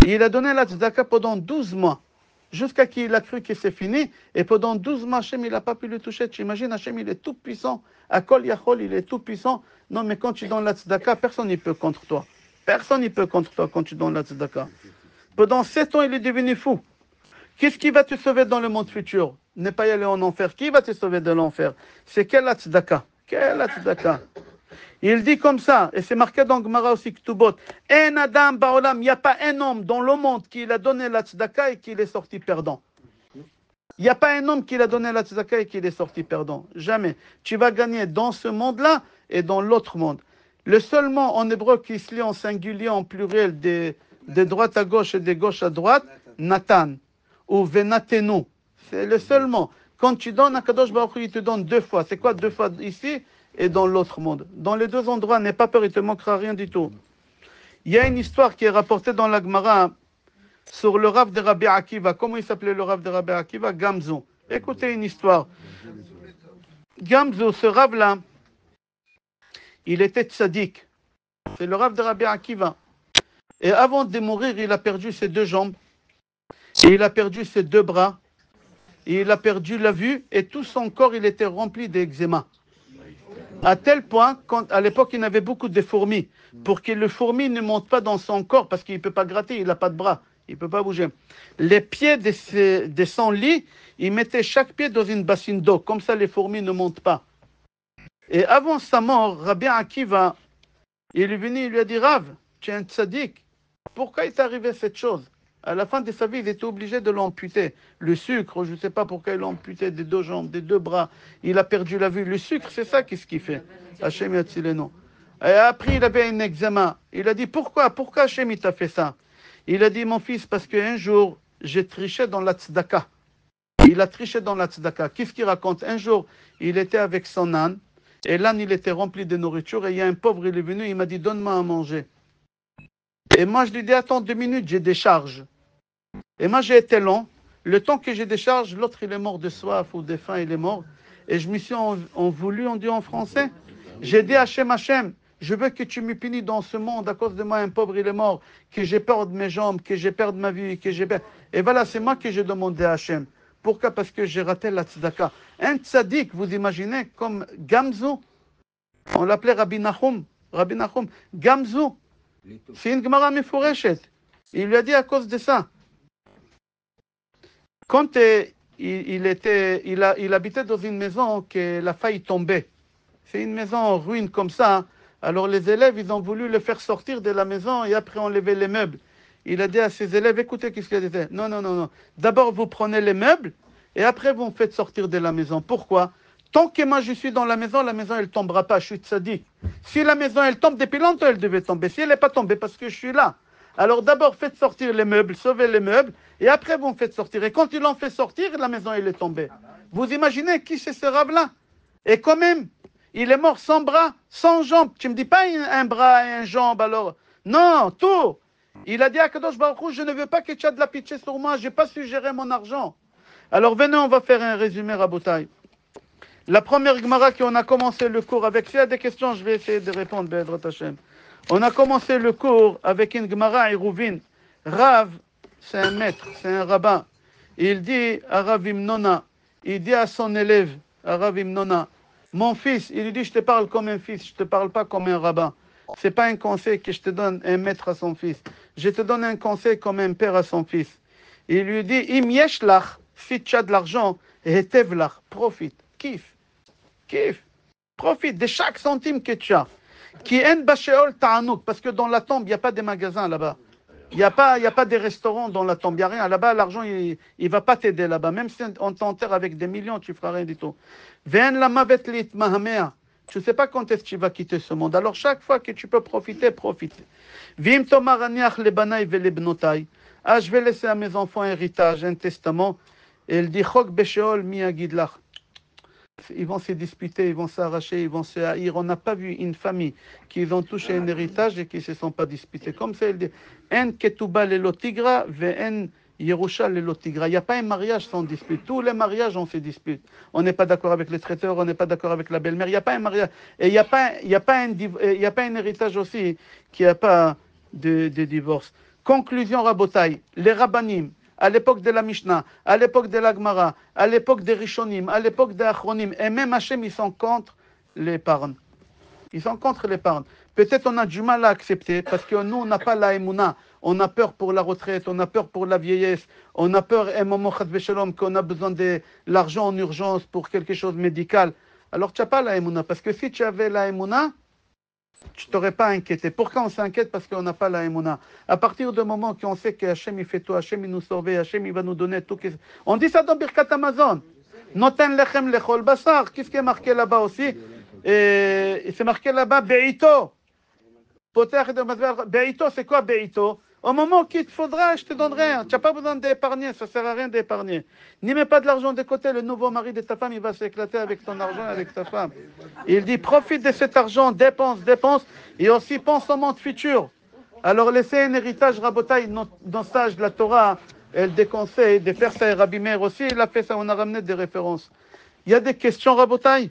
Il a donné la tzedaka pendant 12 mois, jusqu'à qu'il a cru que c'est fini, et pendant 12 mois, Hachem, il n'a pas pu le toucher. Tu imagines, Hachem, il est tout puissant, à Kol Yachol, il est tout puissant. Non, mais quand tu donnes la tzedaka, personne n'y peut contre toi. Personne n'y peut contre toi quand tu donnes la tzedaka. Pendant 7 ans, il est devenu fou. Qu'est-ce qui va te sauver dans le monde futur? Ne pas y aller en enfer. Qui va te sauver de l'enfer? C'est quelle la tzedaka? Quelle la tzedaka? Il dit comme ça, et c'est marqué dans Gemara aussi, Ktubot, un Adam Baolam, il n'y a pas un homme dans le monde qui a donné la tzedaka et qui est sorti perdant. Il n'y a pas un homme qui a donné la tzedaka et qui est sorti perdant. Jamais. Tu vas gagner dans ce monde-là et dans l'autre monde. Le seul mot en hébreu qui se lit en singulier, en pluriel, de droite à gauche et de gauche à droite, Nathan, ou Venatenu. C'est le seul mot. Quand tu donnes à Kadosh Baruch Hu, il te donne 2 fois. C'est quoi 2 fois ici et dans l'autre monde? Dans les 2 endroits, n'aie pas peur, il ne te manquera rien du tout. Il y a une histoire qui est rapportée dans la Gemara sur le Rav de Rabbi Akiva. Comment il s'appelait le Rav de Rabbi Akiva? Gamzu. Écoutez une histoire. Gamzu, ce Rav-là, il était tzaddik. C'est le Rav de Rabbi Akiva. Et avant de mourir, il a perdu ses 2 jambes. Et il a perdu ses 2 bras. Et il a perdu la vue. Et tout son corps, il était rempli d'eczéma. À tel point, à l'époque, il avait beaucoup de fourmis. Pour que le fourmi ne monte pas dans son corps, parce qu'il ne peut pas gratter, il n'a pas de bras, il ne peut pas bouger. Les pieds de son lit, il mettait chaque pied dans une bassine d'eau. Comme ça, les fourmis ne montent pas. Et avant sa mort, Rabbi Akiva, il est venu, il lui a dit, Rav, tu es un tzaddik. Pourquoi il t'est arrivé cette chose? À la fin de sa vie, il était obligé de l'amputer. Le sucre, je ne sais pas pourquoi il l'a amputé des 2 jambes, des 2 bras. Il a perdu la vue. Le sucre, c'est ça qu'est-ce qu'il fait. Hachem Yatzileno. Et après, il avait un examen. Il a dit, pourquoi Hachem il t'a fait ça? Il a dit, mon fils, parce qu'un jour, j'ai triché dans la tzedaka. Il a triché dans la tzedaka. Qu'est-ce qu'il raconte? Un jour, il était avec son âne. Et l'âne, il était rempli de nourriture. Et il y a un pauvre, il est venu, il m'a dit, donne-moi à manger. Et moi, je lui ai dit, attends 2 minutes, j'ai des charges. Et moi, j'ai été long. Le temps que j'ai des charges, l'autre, il est mort de soif ou de faim, il est mort. Et je me suis voulu, on dit en français, j'ai dit Hachem, je veux que tu me punis dans ce monde à cause de moi, un pauvre, il est mort, que j'ai peur de mes jambes, que j'ai peur de ma vie, que j'ai peur. Et voilà, c'est moi que j'ai demandé à Hachem. Pourquoi? Parce que j'ai raté la tzedaka. Un tzaddik, vous imaginez, comme Gamzu, on l'appelait Rabbi Nachum, Gamzu. C'est une Gemara Mefureshet. Il lui a dit à cause de ça. Quand il habitait dans une maison que la faille tombait. C'est une maison en ruine comme ça. Alors les élèves, ils ont voulu le faire sortir de la maison et après enlever les meubles. Il a dit à ses élèves, écoutez, qu'est-ce qu'il a dit? Non. D'abord, vous prenez les meubles et après, vous me faites sortir de la maison. Pourquoi? Tant que moi, je suis dans la maison, elle ne tombera pas. Je suis tzaddik. Si la maison, elle tombe, depuis longtemps, elle devait tomber. Si elle n'est pas tombée, parce que je suis là. Alors d'abord, faites sortir les meubles, sauvez les meubles, et après, vous me faites sortir. Et quand ils l'ont fait sortir, la maison, elle est tombée. Vous imaginez qui c'est ce rave-là? Et quand même, il est mort sans bras, sans jambes. Tu ne me dis pas un bras et une jambe, alors. Non, tout. Il a dit à Kadosh Baruch Hu, je ne veux pas que tu aies de la pitié sur moi, je n'ai pas su gérer mon argent. Alors venez, on va faire un résumé, Rabotai. La première Gemara qu'on a commencé le cours avec, s'il y a des questions, je vais essayer de répondre, Be'edrat Hashem. On a commencé le cours avec une Gemara à Iruvin. Rav, c'est un maître, c'est un rabbin. Il dit à Rav Imnona, il dit à son élève, à Rav Imnona, mon fils, il lui dit, je te parle comme un fils, je ne te parle pas comme un rabbin. Ce n'est pas un conseil que je te donne un maître à son fils. Je te donne un conseil comme un père à son fils. Il lui dit, im yesh lach, si tu as de l'argent, hetev lach, profite, kiffe, profite de chaque centime que tu as. Qui en basheol ta'anouk, parce que dans la tombe, il n'y a pas de magasins là-bas. Il n'y a pas des restaurants dans la tombe, il n'y a rien. Là-bas, l'argent, il ne va pas t'aider là-bas. Même si on t'enterre avec des millions, tu ne feras rien du tout. Ve'en la mavet lit mahamea. Tu ne sais pas quand est-ce que tu vas quitter ce monde. Alors chaque fois que tu peux profiter, profite. Vim tomar aniach lebanai velebnotai. Ah, je vais laisser à mes enfants un héritage, un testament. Et il dit, chok besheol mi agidlach. Ils vont se disputer, ils vont s'arracher, ils vont se haïr. On n'a pas vu une famille qui ont touché un héritage et qui ne se sont pas disputés. Comme ça, il dit, en ketouba lelotigra, ve'en yerusha lelotigra. Il n'y a pas un mariage sans dispute. Tous les mariages, on se dispute. On n'est pas d'accord avec les traiteurs, on n'est pas d'accord avec la belle-mère. Il n'y a pas un mariage. Et il n'y a pas un héritage aussi qui n'a pas de divorce. Conclusion, Rabotai, les rabbanim, à l'époque de la Mishnah, à l'époque de la Gemara, à l'époque des Rishonim, à l'époque des Achronim, et même Hachem, ils sont contre l'épargne. Ils sont contre l'épargne. Peut-être on a du mal à accepter, parce que nous, on n'a pas la émouna. On a peur pour la retraite, on a peur pour la vieillesse, on a peur, un moment, qu'on a besoin de l'argent en urgence pour quelque chose de médical. Alors tu n'as pas la émouna, parce que si tu avais la émouna, tu ne t'aurais pas inquiété. Pourquoi on s'inquiète? Parce qu'on n'a pas la émouna. À partir du moment qu'on sait que Hachem il fait tout, Hachem il nous sauve, Hachem il va nous donner tout. On dit ça dans Birkat Amazon. Noten lechem lechol basar. Qu'est-ce qui est marqué là-bas aussi? Et c'est marqué là-bas, Be'ito. Be'ito, c'est quoi Be'ito? Au moment qu'il te faudra, je te donnerai. Tu n'as pas besoin d'épargner, ça ne sert à rien d'épargner. N'y mets pas de l'argent de côté, le nouveau mari de ta femme, il va s'éclater avec ton argent et avec ta femme. Il dit, profite de cet argent, dépense, et aussi pense au monde futur. Alors laissez un héritage, Rabotai, dans sage de la Torah, elle déconseille de faire ça, et Rabbi Meir aussi, il a fait ça, on a ramené des références. Il y a des questions, Rabotai?